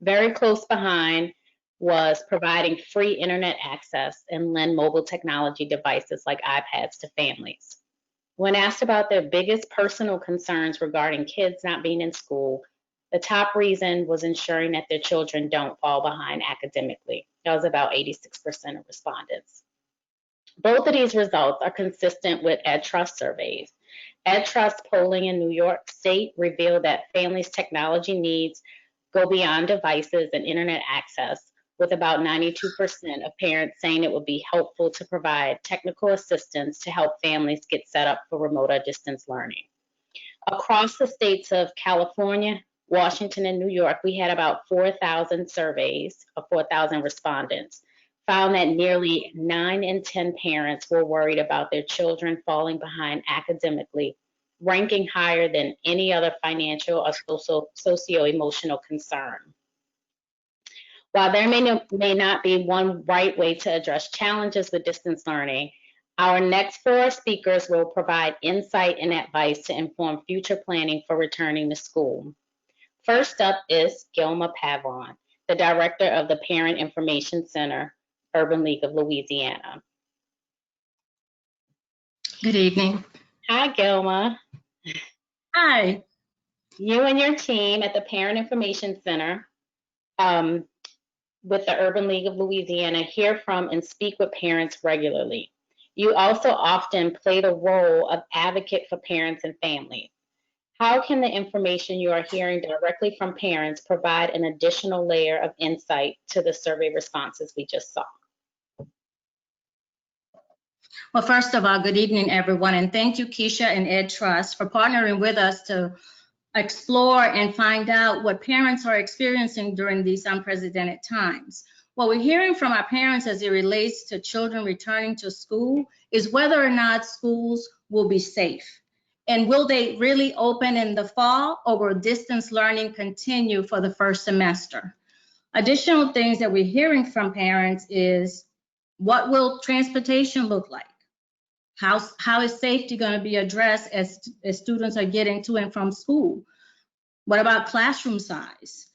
Very close behind was providing free internet access and lend mobile technology devices like iPads to families. When asked about their biggest personal concerns regarding kids not being in school, the top reason was ensuring that their children don't fall behind academically. That was about 86% of respondents. Both of these results are consistent with Ed Trust surveys. Ed Trust polling in New York State revealed that families' technology needs go beyond devices and internet access, with about 92% of parents saying it would be helpful to provide technical assistance to help families get set up for remote or distance learning. Across the states of California, Washington, and New York, we had about 4,000 surveys of 4,000 respondents, found that nearly 9 in 10 parents were worried about their children falling behind academically, ranking higher than any other financial or socio-emotional concern. While there may not be one right way to address challenges with distance learning, our next 4 speakers will provide insight and advice to inform future planning for returning to school. First up is Gilma Pavlon, the director of the Parent Information Center, Urban League of Louisiana. Good evening. Hi, Gilma. Hi. You and your team at the Parent Information Center with the Urban League of Louisiana hear from and speak with parents regularly. You also often play the role of advocate for parents and families. How can the information you are hearing directly from parents provide an additional layer of insight to the survey responses we just saw? Well, first of all, good evening, everyone, and thank you, Keisha and Ed Trust, for partnering with us to explore and find out what parents are experiencing during these unprecedented times. What we're hearing from our parents as it relates to children returning to school is whether or not schools will be safe. And will they really open in the fall, or will distance learning continue for the first semester? Additional things that we're hearing from parents is, what will transportation look like? How is safety going to be addressed as students are getting to and from school? What about classroom size?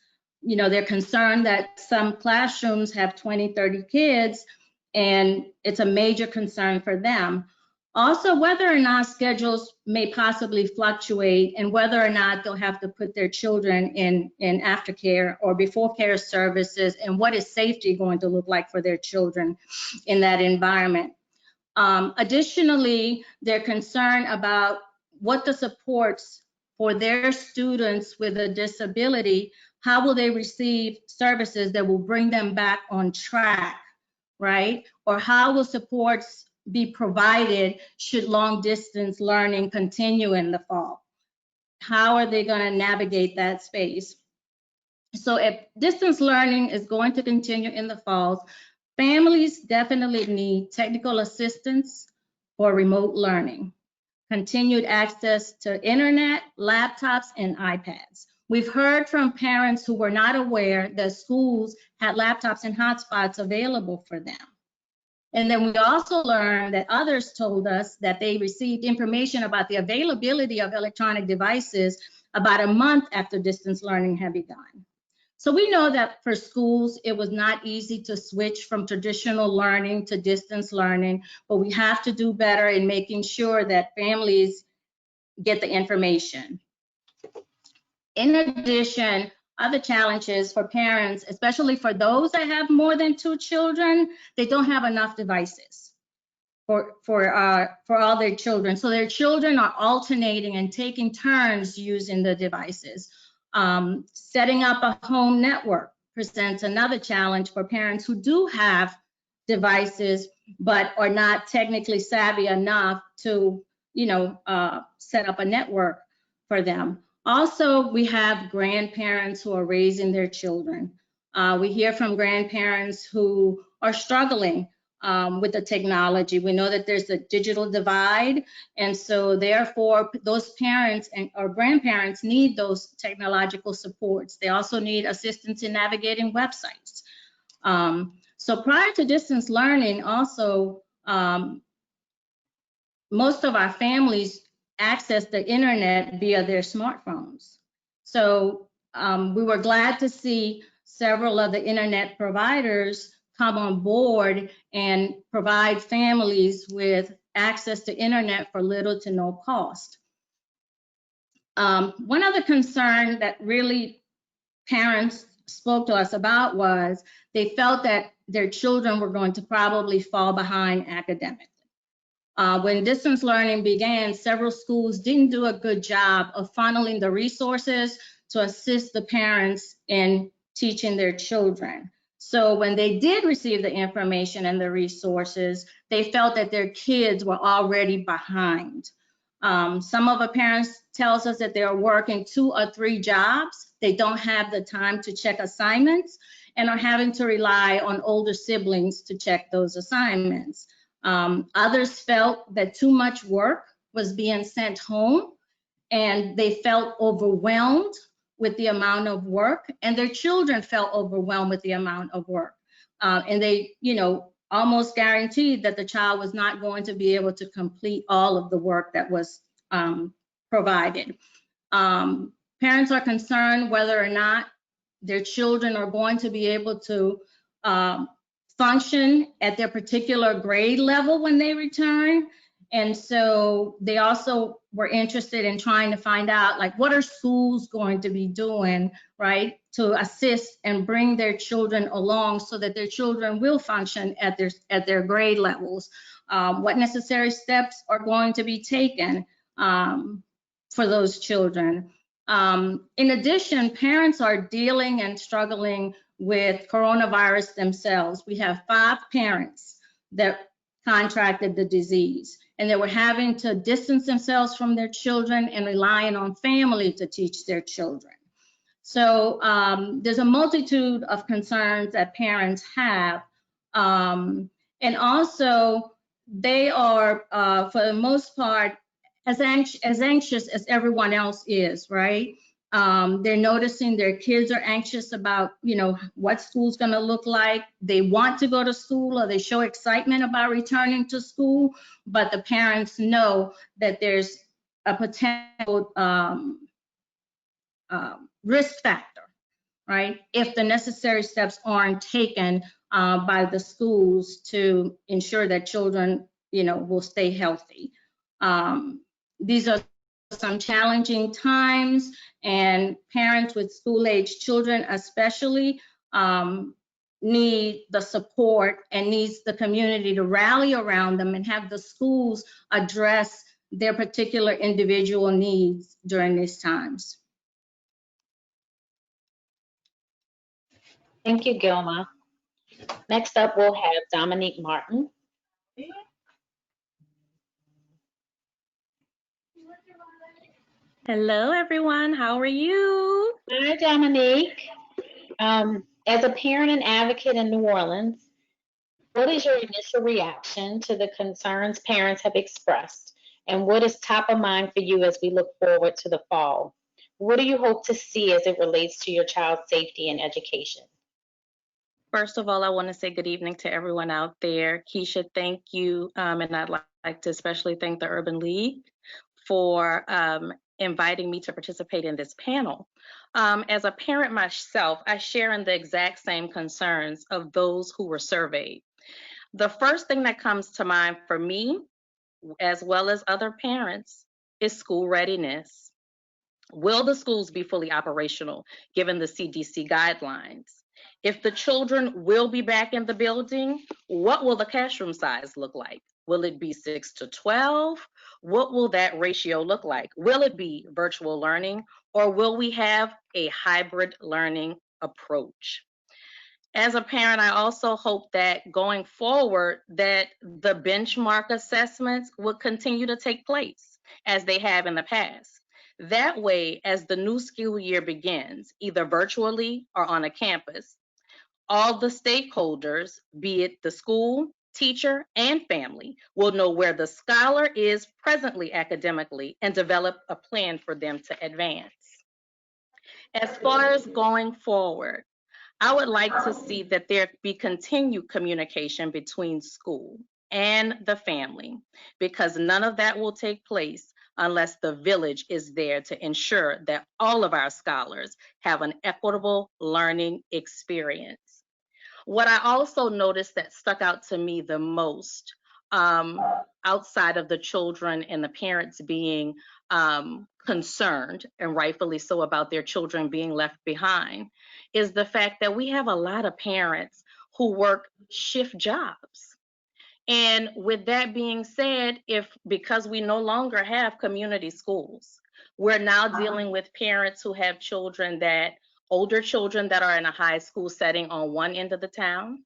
You know, they're concerned that some classrooms have 20, 30 kids, and it's a major concern for them. Also, whether or not schedules may possibly fluctuate, and whether or not they'll have to put their children in aftercare or before care services, and what is safety going to look like for their children in that environment. Additionally, they're concerned about what the supports for their students with a disability, how will they receive services that will bring them back on track, right? Or how will supports be provided should long distance learning continue in the fall? How are they going to navigate that space? So if distance learning is going to continue in the fall, families definitely need technical assistance for remote learning, continued access to internet, laptops, and iPads. We've heard from parents who were not aware that schools had laptops and hotspots available for them. And then we also learned that others told us that they received information about the availability of electronic devices about a month after distance learning had begun. So we know that for schools, it was not easy to switch from traditional learning to distance learning, but we have to do better in making sure that families get the information. In addition, other challenges for parents, especially for those that have more than 2 children, they don't have enough devices for all their children. So their children are alternating and taking turns using the devices. Setting up a home network presents another challenge for parents who do have devices but are not technically savvy enough to, set up a network for them. Also, we have grandparents who are raising their children. We hear from grandparents who are struggling with the technology. We know that there's a digital divide, and so therefore those parents or grandparents need those technological supports. They also need assistance in navigating websites. So prior to distance learning, also, most of our families access the internet via their smartphones. So we were glad to see several of the internet providers come on board and provide families with access to internet for little to no cost. One other concern that really parents spoke to us about was they felt that their children were going to probably fall behind academically. When distance learning began, several schools didn't do a good job of funneling the resources to assist the parents in teaching their children. So when they did receive the information and the resources, they felt that their kids were already behind. Some of the parents tells us that they're working 2 or 3 jobs. They don't have the time to check assignments and are having to rely on older siblings to check those assignments. Others felt that too much work was being sent home and they felt overwhelmed with the amount of work, and their children felt overwhelmed with the amount of work. And they, almost guaranteed that the child was not going to be able to complete all of the work that was provided. Parents are concerned whether or not their children are going to be able to function at their particular grade level when they return. And so they also were interested in trying to find out, like, what are schools going to be doing, right, to assist and bring their children along so that their children will function at their grade levels. What necessary steps are going to be taken for those children. In addition, parents are dealing and struggling with coronavirus themselves. We have 5 parents that contracted the disease, and they were having to distance themselves from their children and relying on family to teach their children. So there's a multitude of concerns that parents have. And also they are, for the most part, as anxious as everyone else is, right? They're noticing their kids are anxious about, what school's going to look like. They want to go to school, or they show excitement about returning to school, but the parents know that there's a potential risk factor, right? If the necessary steps aren't taken by the schools to ensure that children, will stay healthy. These are some challenging times, and parents with school-age children especially need the support and needs the community to rally around them and have the schools address their particular individual needs during these times. Thank you, Gilma. Next up, we'll have Dominique Martin. Hello, everyone. How are you? Hi, Dominique. As a parent and advocate in New Orleans, what is your initial reaction to the concerns parents have expressed? And what is top of mind for you as we look forward to the fall? What do you hope to see as it relates to your child's safety and education? First of all, I want to say good evening to everyone out there. Keisha, thank you. And I'd like to especially thank the Urban League for inviting me to participate in this panel. As a parent myself, I share in the exact same concerns of those who were surveyed. The first thing that comes to mind for me, as well as other parents, is school readiness. Will the schools be fully operational given the CDC guidelines? If the children will be back in the building, what will the classroom size look like? Will it be 6 to 12? What will that ratio look like? Will it be virtual learning, or will we have a hybrid learning approach? As a parent, I also hope that going forward that the benchmark assessments will continue to take place as they have in the past. That way, as the new school year begins, either virtually or on a campus, all the stakeholders, be it the school, teacher, and family, will know where the scholar is presently academically and develop a plan for them to advance. As far as going forward, I would like to see that there be continued communication between school and the family, because none of that will take place unless the village is there to ensure that all of our scholars have an equitable learning experience. What I also noticed that stuck out to me the most, outside of the children and the parents being concerned, and rightfully so, about their children being left behind, is the fact that we have a lot of parents who work shift jobs. And with that being said, because we no longer have community schools, we're now dealing with parents who have older children that are in a high school setting on one end of the town.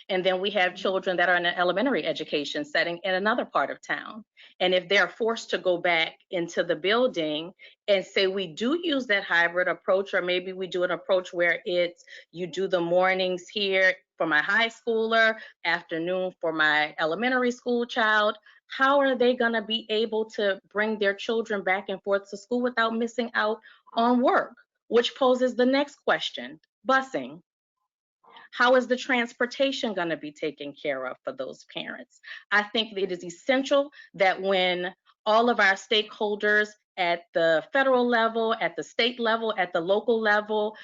And then we have children that are in an elementary education setting in another part of town. And if they're forced to go back into the building and say we do use that hybrid approach, or maybe we do an approach where you do the mornings here for my high schooler, afternoon for my elementary school child, how are they going to be able to bring their children back and forth to school without missing out on work? Which poses the next question, busing. How is the transportation going to be taken care of for those parents? I think it is essential that when all of our stakeholders at the federal level, at the state level, at the local level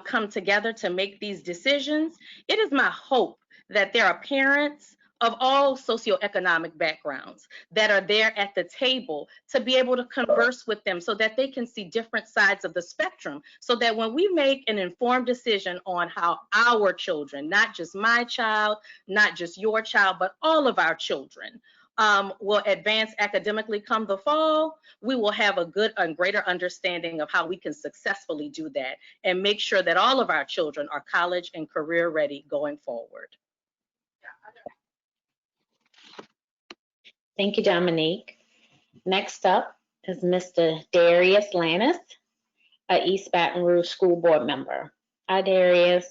come together to make these decisions, it is my hope that there are parents of all socioeconomic backgrounds that are there at the table to be able to converse with them so that they can see different sides of the spectrum, so that when we make an informed decision on how our children, not just my child, not just your child, but all of our children will advance academically come the fall, we will have a good and greater understanding of how we can successfully do that and make sure that all of our children are college and career ready going forward. Thank you, Dominique. Next up is Mr. Darius Lannis, a East Baton Rouge School Board member. Hi, Darius.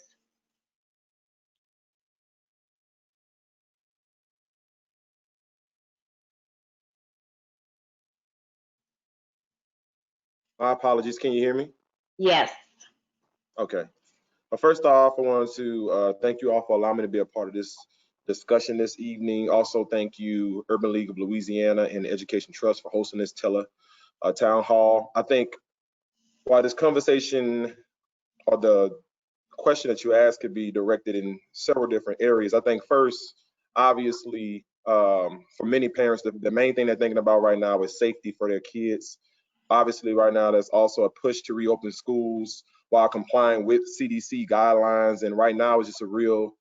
My apologies. Can you hear me? Yes. Okay. Well, first off, I wanted to thank you all for allowing me to be a part of this discussion this evening. Also, thank you, Urban League of Louisiana and the Education Trust for hosting this tele-town hall. I think while this conversation or the question that you asked could be directed in several different areas, I think first, obviously, for many parents, the main thing they're thinking about right now is safety for their kids. Obviously, right now, there's also a push to reopen schools while complying with CDC guidelines. And right now, it's just a real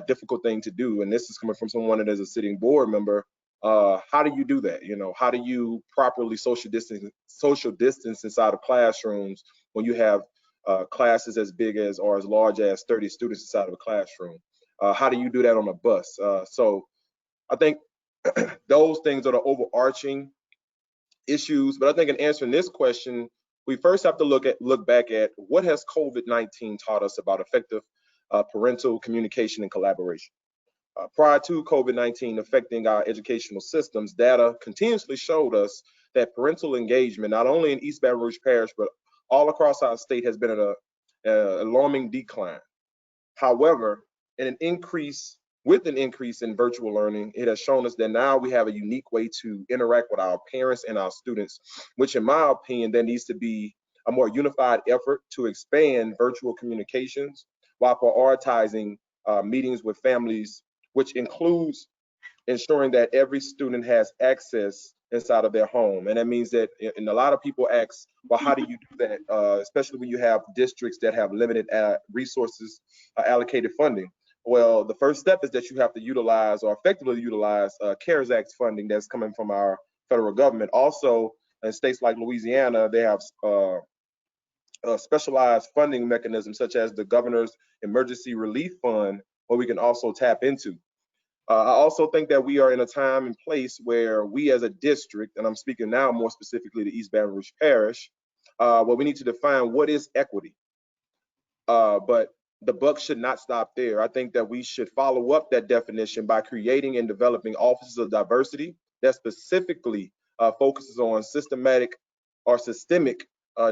difficult thing to do. And this is coming from someone that is a sitting board member. How do you do that? You know, how do you properly social distance inside of classrooms when you have classes as big as or as large as 30 students inside of a classroom? How do you do that on a bus? So I think those things are the overarching issues. But I think in answering this question, we first have to look back at what has COVID-19 taught us about effective parental communication and collaboration. Prior to COVID-19 affecting our educational systems, data continuously showed us that parental engagement, not only in East Baton Rouge Parish, but all across our state, has been at an alarming decline. However, an increase with an increase in virtual learning, it has shown us that now we have a unique way to interact with our parents and our students, which in my opinion, there needs to be a more unified effort to expand virtual communications while prioritizing meetings with families, which includes ensuring that every student has access inside of their home. And that means that, and a lot of people ask, well, how do you do that? Especially when you have districts that have limited resources, allocated funding. Well, the first step is that you have to utilize or effectively utilize CARES Act funding that's coming from our federal government. Also, in states like Louisiana, they have specialized funding mechanisms such as the Governor's Emergency Relief Fund, where we can also tap into. I also think that we are in a time and place where we as a district, and I'm speaking now more specifically to East Baton Rouge Parish, where we need to define what is equity. But the buck should not stop there. I think that we should follow up that definition by creating and developing offices of diversity that specifically focuses on systemic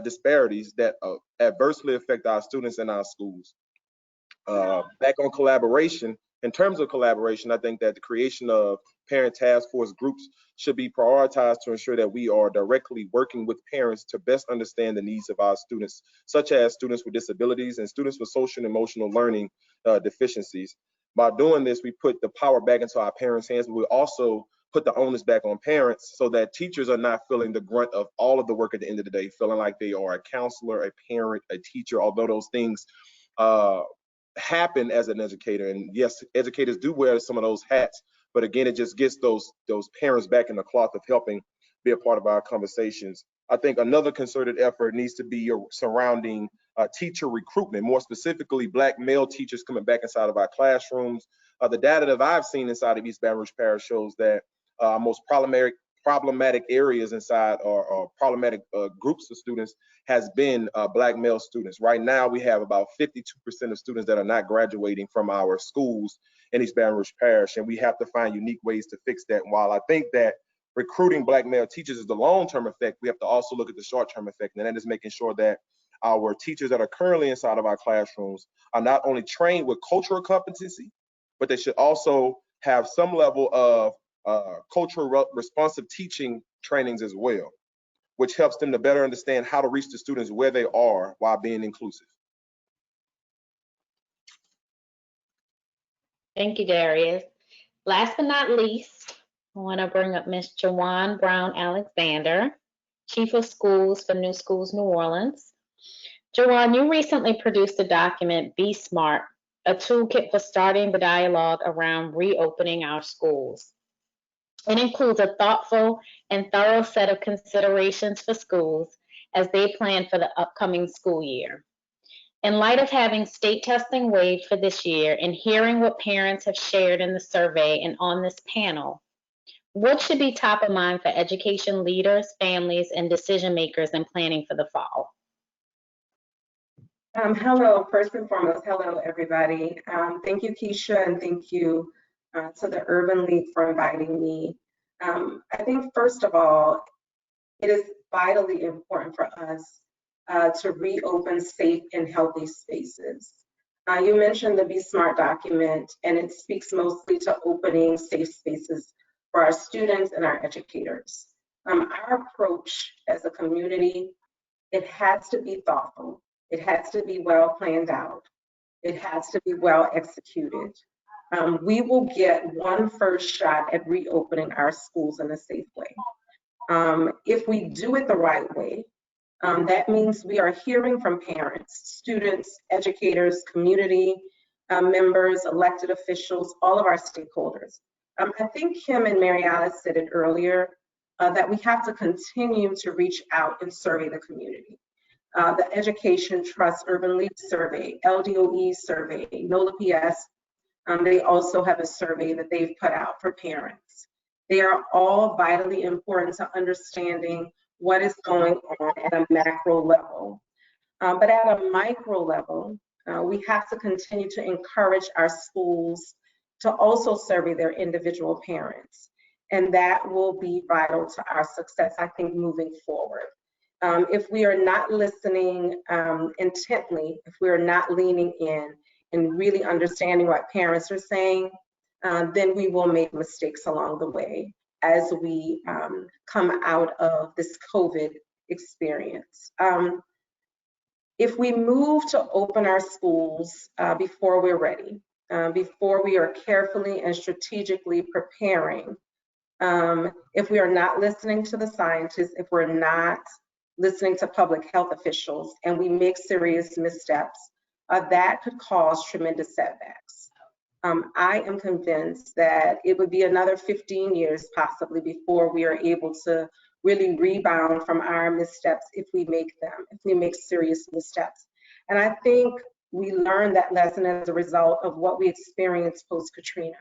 disparities that adversely affect our students and our schools. Back on collaboration, in terms of collaboration, I think that the creation of parent task force groups should be prioritized to ensure that we are directly working with parents to best understand the needs of our students, such as students with disabilities and students with social and emotional learning deficiencies. By doing this, we put the power back into our parents' hands, but we also put the onus back on parents so that teachers are not feeling the grunt of all of the work at the end of the day, feeling like they are a counselor, a parent, a teacher, although those things happen as an educator. And yes, educators do wear some of those hats, but again, it just gets those parents back in the cloth of helping be a part of our conversations. I think another concerted effort needs to be surrounding teacher recruitment, more specifically Black male teachers coming back inside of our classrooms. The data that I've seen inside of East Baton Rouge Parish shows that most problematic areas inside or problematic groups of students has been Black male students. Right now, we have about 52% of students that are not graduating from our schools in East Baton Rouge Parish, and we have to find unique ways to fix that. And while I think that recruiting Black male teachers is the long-term effect, we have to also look at the short-term effect, and that is making sure that our teachers that are currently inside of our classrooms are not only trained with cultural competency, but they should also have some level of cultural responsive teaching trainings as well, which helps them to better understand how to reach the students where they are while being inclusive. Thank you, Darius. Last but not least, I want to bring up Ms. Jawan Brown Alexander, Chief of Schools for New Schools New Orleans. Jawan, you recently produced a document, Be Smart, a toolkit for starting the dialogue around reopening our schools. It includes a thoughtful and thorough set of considerations for schools as they plan for the upcoming school year. In light of having state testing waived for this year and hearing what parents have shared in the survey and on this panel, what should be top of mind for education leaders, families, and decision makers in planning for the fall? Hello, first and foremost, hello everybody. Thank you, Keisha, and thank you to the Urban League for inviting me. I think first of all, it is vitally important for us to reopen safe and healthy spaces. You mentioned the Be Smart document, and it speaks mostly to opening safe spaces for our students and our educators. Our approach as a community, it has to be thoughtful. It has to be well planned out. It has to be well executed. We will get one first shot at reopening our schools in a safe way. If we do it the right way, that means we are hearing from parents, students, educators, community members, elected officials, all of our stakeholders. I think Kim and Myrialis said it earlier, that we have to continue to reach out and survey the community. The Education Trust Urban League Survey, LDOE Survey, NOLA PS, they also have a survey that they've put out for parents. They are all vitally important to understanding what is going on at a macro level. But at a micro level, we have to continue to encourage our schools to also survey their individual parents. And that will be vital to our success, I think, moving forward. If we are not listening intently, if we are not leaning in and really understanding what parents are saying, then we will make mistakes along the way as we come out of this COVID experience. If we move to open our schools before we're ready, before we are carefully and strategically preparing, if we are not listening to the scientists, if we're not listening to public health officials, and we make serious missteps, that could cause tremendous setbacks. I am convinced that it would be another 15 years possibly before we are able to really rebound from our missteps if we make them, if we make serious missteps. And I think we learned that lesson as a result of what we experienced post-Katrina.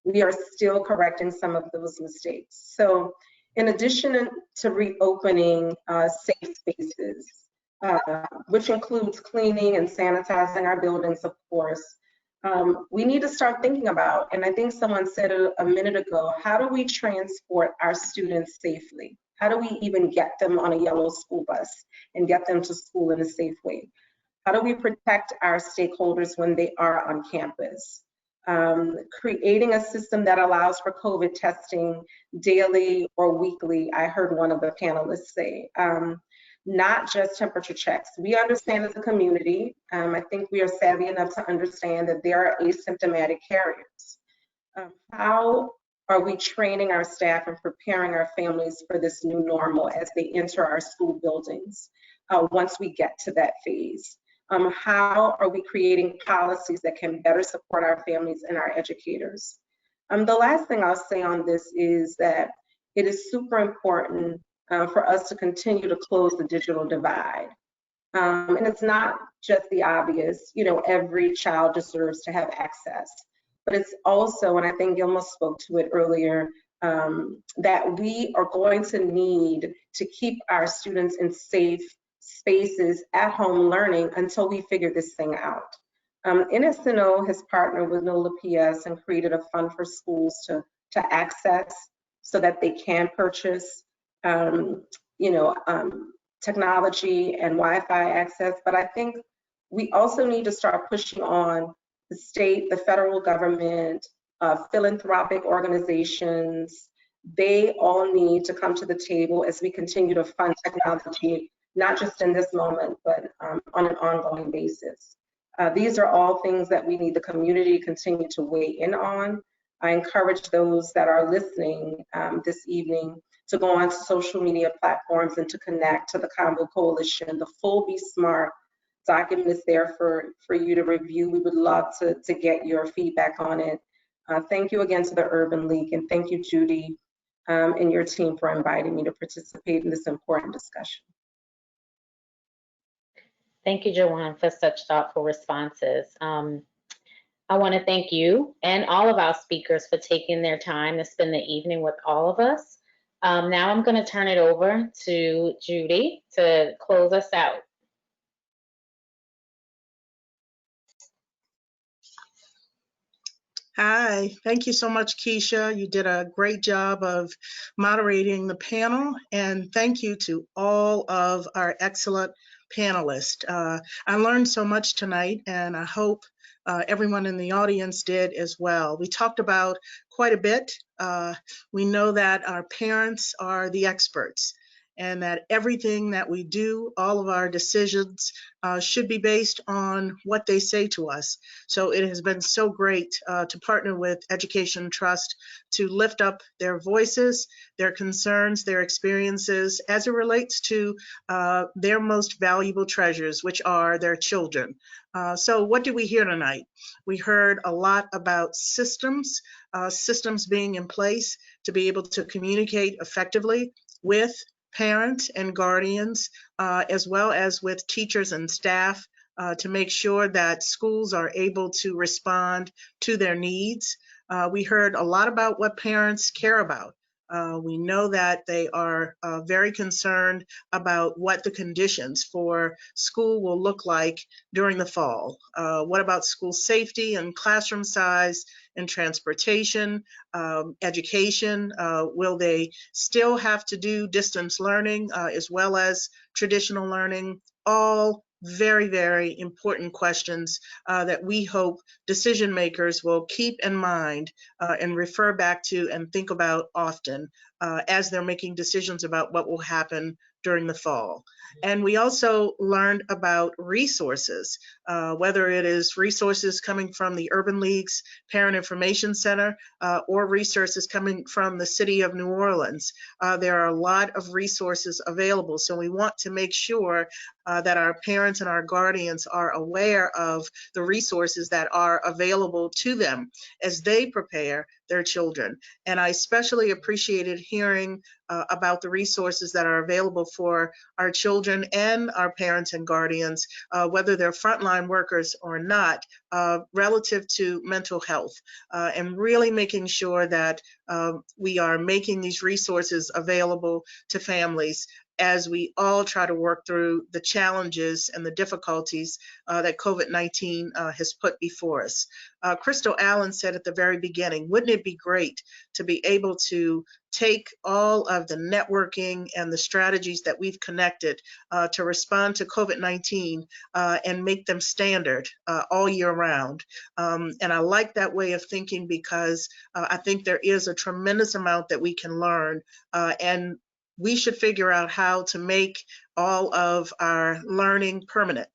We are still correcting some of those mistakes. So in addition to reopening safe spaces, which includes cleaning and sanitizing our buildings, of course, we need to start thinking about, and I think someone said it a minute ago, how do we transport our students safely? How do we even get them on a yellow school bus and get them to school in a safe way? How do we protect our stakeholders when they are on campus? Creating a system that allows for COVID testing daily or weekly, I heard one of the panelists say. Not just temperature checks. We understand as a community, I think we are savvy enough to understand that there are asymptomatic carriers. How are we training our staff and preparing our families for this new normal as they enter our school buildings once we get to that phase? How are we creating policies that can better support our families and our educators? The last thing I'll say on this is that it is super important for us to continue to close the digital divide. And it's not just the obvious, you know, every child deserves to have access, but it's also, and I think Gilma spoke to it earlier, that we are going to need to keep our students in safe spaces at home learning until we figure this thing out. NSNO has partnered with NOLA PS and created a fund for schools to access so that they can purchase technology and Wi-Fi access, but I think we also need to start pushing on the state, the federal government, philanthropic organizations. They all need to come to the table as we continue to fund technology, not just in this moment, but on an ongoing basis. These are all things that we need the community to continue to weigh in on. I encourage those that are listening this evening to go onto social media platforms and to connect to the Convo Coalition. The full Be Smart document is there for you to review. We would love to get your feedback on it. Thank you again to the Urban League, and thank you, Judy, and your team for inviting me to participate in this important discussion. Thank you, Jawan, for such thoughtful responses. I want to thank you and all of our speakers for taking their time to spend the evening with all of us. Now I'm going to turn it over to Judy to close us out. Hi, thank you so much, Keisha. You did a great job of moderating the panel, and thank you to all of our excellent panelists. I learned so much tonight, and I hope everyone in the audience did as well. We talked about quite a bit. We know that our parents are the experts, and that everything that we do, all of our decisions should be based on what they say to us. So it has been so great to partner with Education Trust to lift up their voices, their concerns, their experiences as it relates to their most valuable treasures, which are their children. So what did we hear tonight? We heard a lot about systems, systems being in place to be able to communicate effectively with parents and guardians, as well as with teachers and staff, to make sure that schools are able to respond to their needs. We heard a lot about what parents care about. We know that they are very concerned about what the conditions for school will look like during the fall. What about school safety and classroom size and transportation, education? Will they still have to do distance learning as well as traditional learning? All very, very important questions that we hope decision makers will keep in mind and refer back to and think about often as they're making decisions about what will happen during the fall. And we also learned about resources, whether it is resources coming from the Urban League's Parent Information Center or resources coming from the City of New Orleans. There are a lot of resources available, so we want to make sure that our parents and our guardians are aware of the resources that are available to them as they prepare their children. And I especially appreciated hearing about the resources that are available for our children and our parents and guardians, whether they're frontline workers or not, relative to mental health, and really making sure that we are making these resources available to families as we all try to work through the challenges and the difficulties that COVID-19 has put before us. Krystal Allen said at the very beginning, wouldn't it be great to be able to take all of the networking and the strategies that we've connected to respond to COVID-19 and make them standard all year round. And I like that way of thinking because I think there is a tremendous amount that we can learn, and we should figure out how to make all of our learning permanent.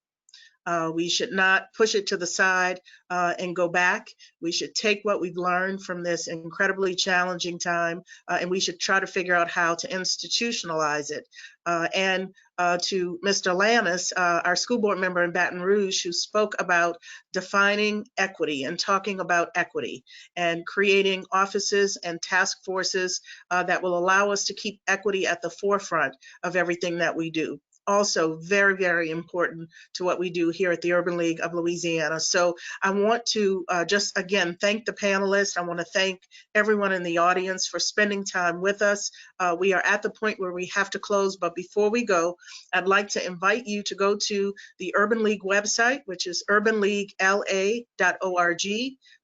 We should not push it to the side and go back. We should take what we've learned from this incredibly challenging time, and we should try to figure out how to institutionalize it. And to Mr. Lannis, our school board member in Baton Rouge, who spoke about defining equity and talking about equity and creating offices and task forces that will allow us to keep equity at the forefront of everything that we do. Also very, very important to what we do here at the Urban League of Louisiana. So I want to just again thank the panelists. I want to thank everyone in the audience for spending time with us. We are at the point where we have to close, but before we go, I'd like to invite you to go to the Urban League website, which is urbanleaguela.org.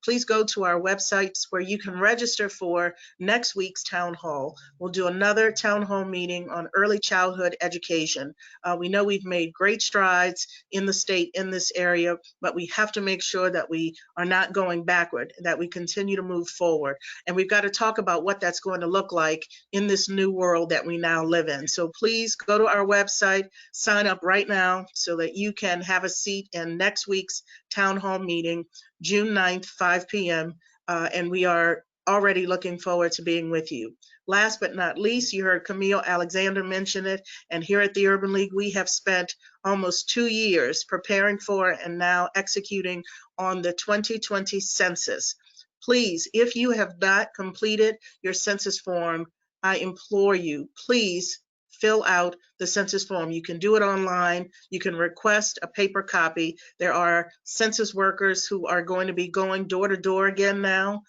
Please go to our websites where you can register for next week's town hall. We'll do another town hall meeting on early childhood education. We know we've made great strides in the state in this area, but we have to make sure that we are not going backward, that we continue to move forward. And we've got to talk about what that's going to look like in this new world that we now live in. So please go to our website, sign up right now so that you can have a seat in next week's town hall meeting, June 9th, 5 p.m. And we are already looking forward to being with you. Last but not least, you heard Camille Alexander mention it, and here at the Urban League, we have spent almost 2 years preparing for and now executing on the 2020 census. Please, if you have not completed your census form, I implore you, please fill out the census form. You can do it online. You can request a paper copy. There are census workers who are going to be going door to door again now.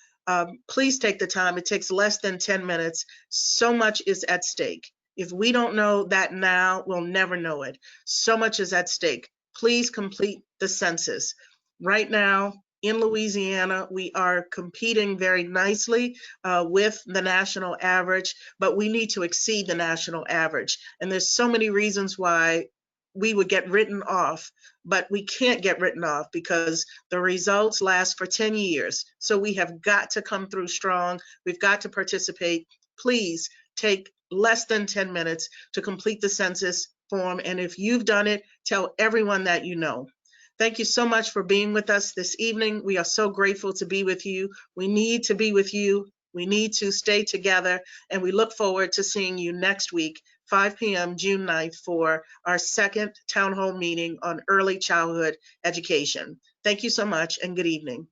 Please take the time. It takes less than 10 minutes. So much is at stake. If we don't know that now, we'll never know it. So much is at stake. Please complete the census. Right now, in Louisiana, we are competing very nicely with the national average, but we need to exceed the national average. And there's so many reasons why we would get written off, but we can't get written off because the results last for 10 years. So we have got to come through strong. We've got to participate. Please take less than 10 minutes to complete the census form. And if you've done it, tell everyone that you know. Thank you so much for being with us this evening. We are so grateful to be with you. We need to be with you. We need to stay together, and we look forward to seeing you next week, 5 p.m. June 9th, for our second town hall meeting on early childhood education. Thank you so much, and good evening.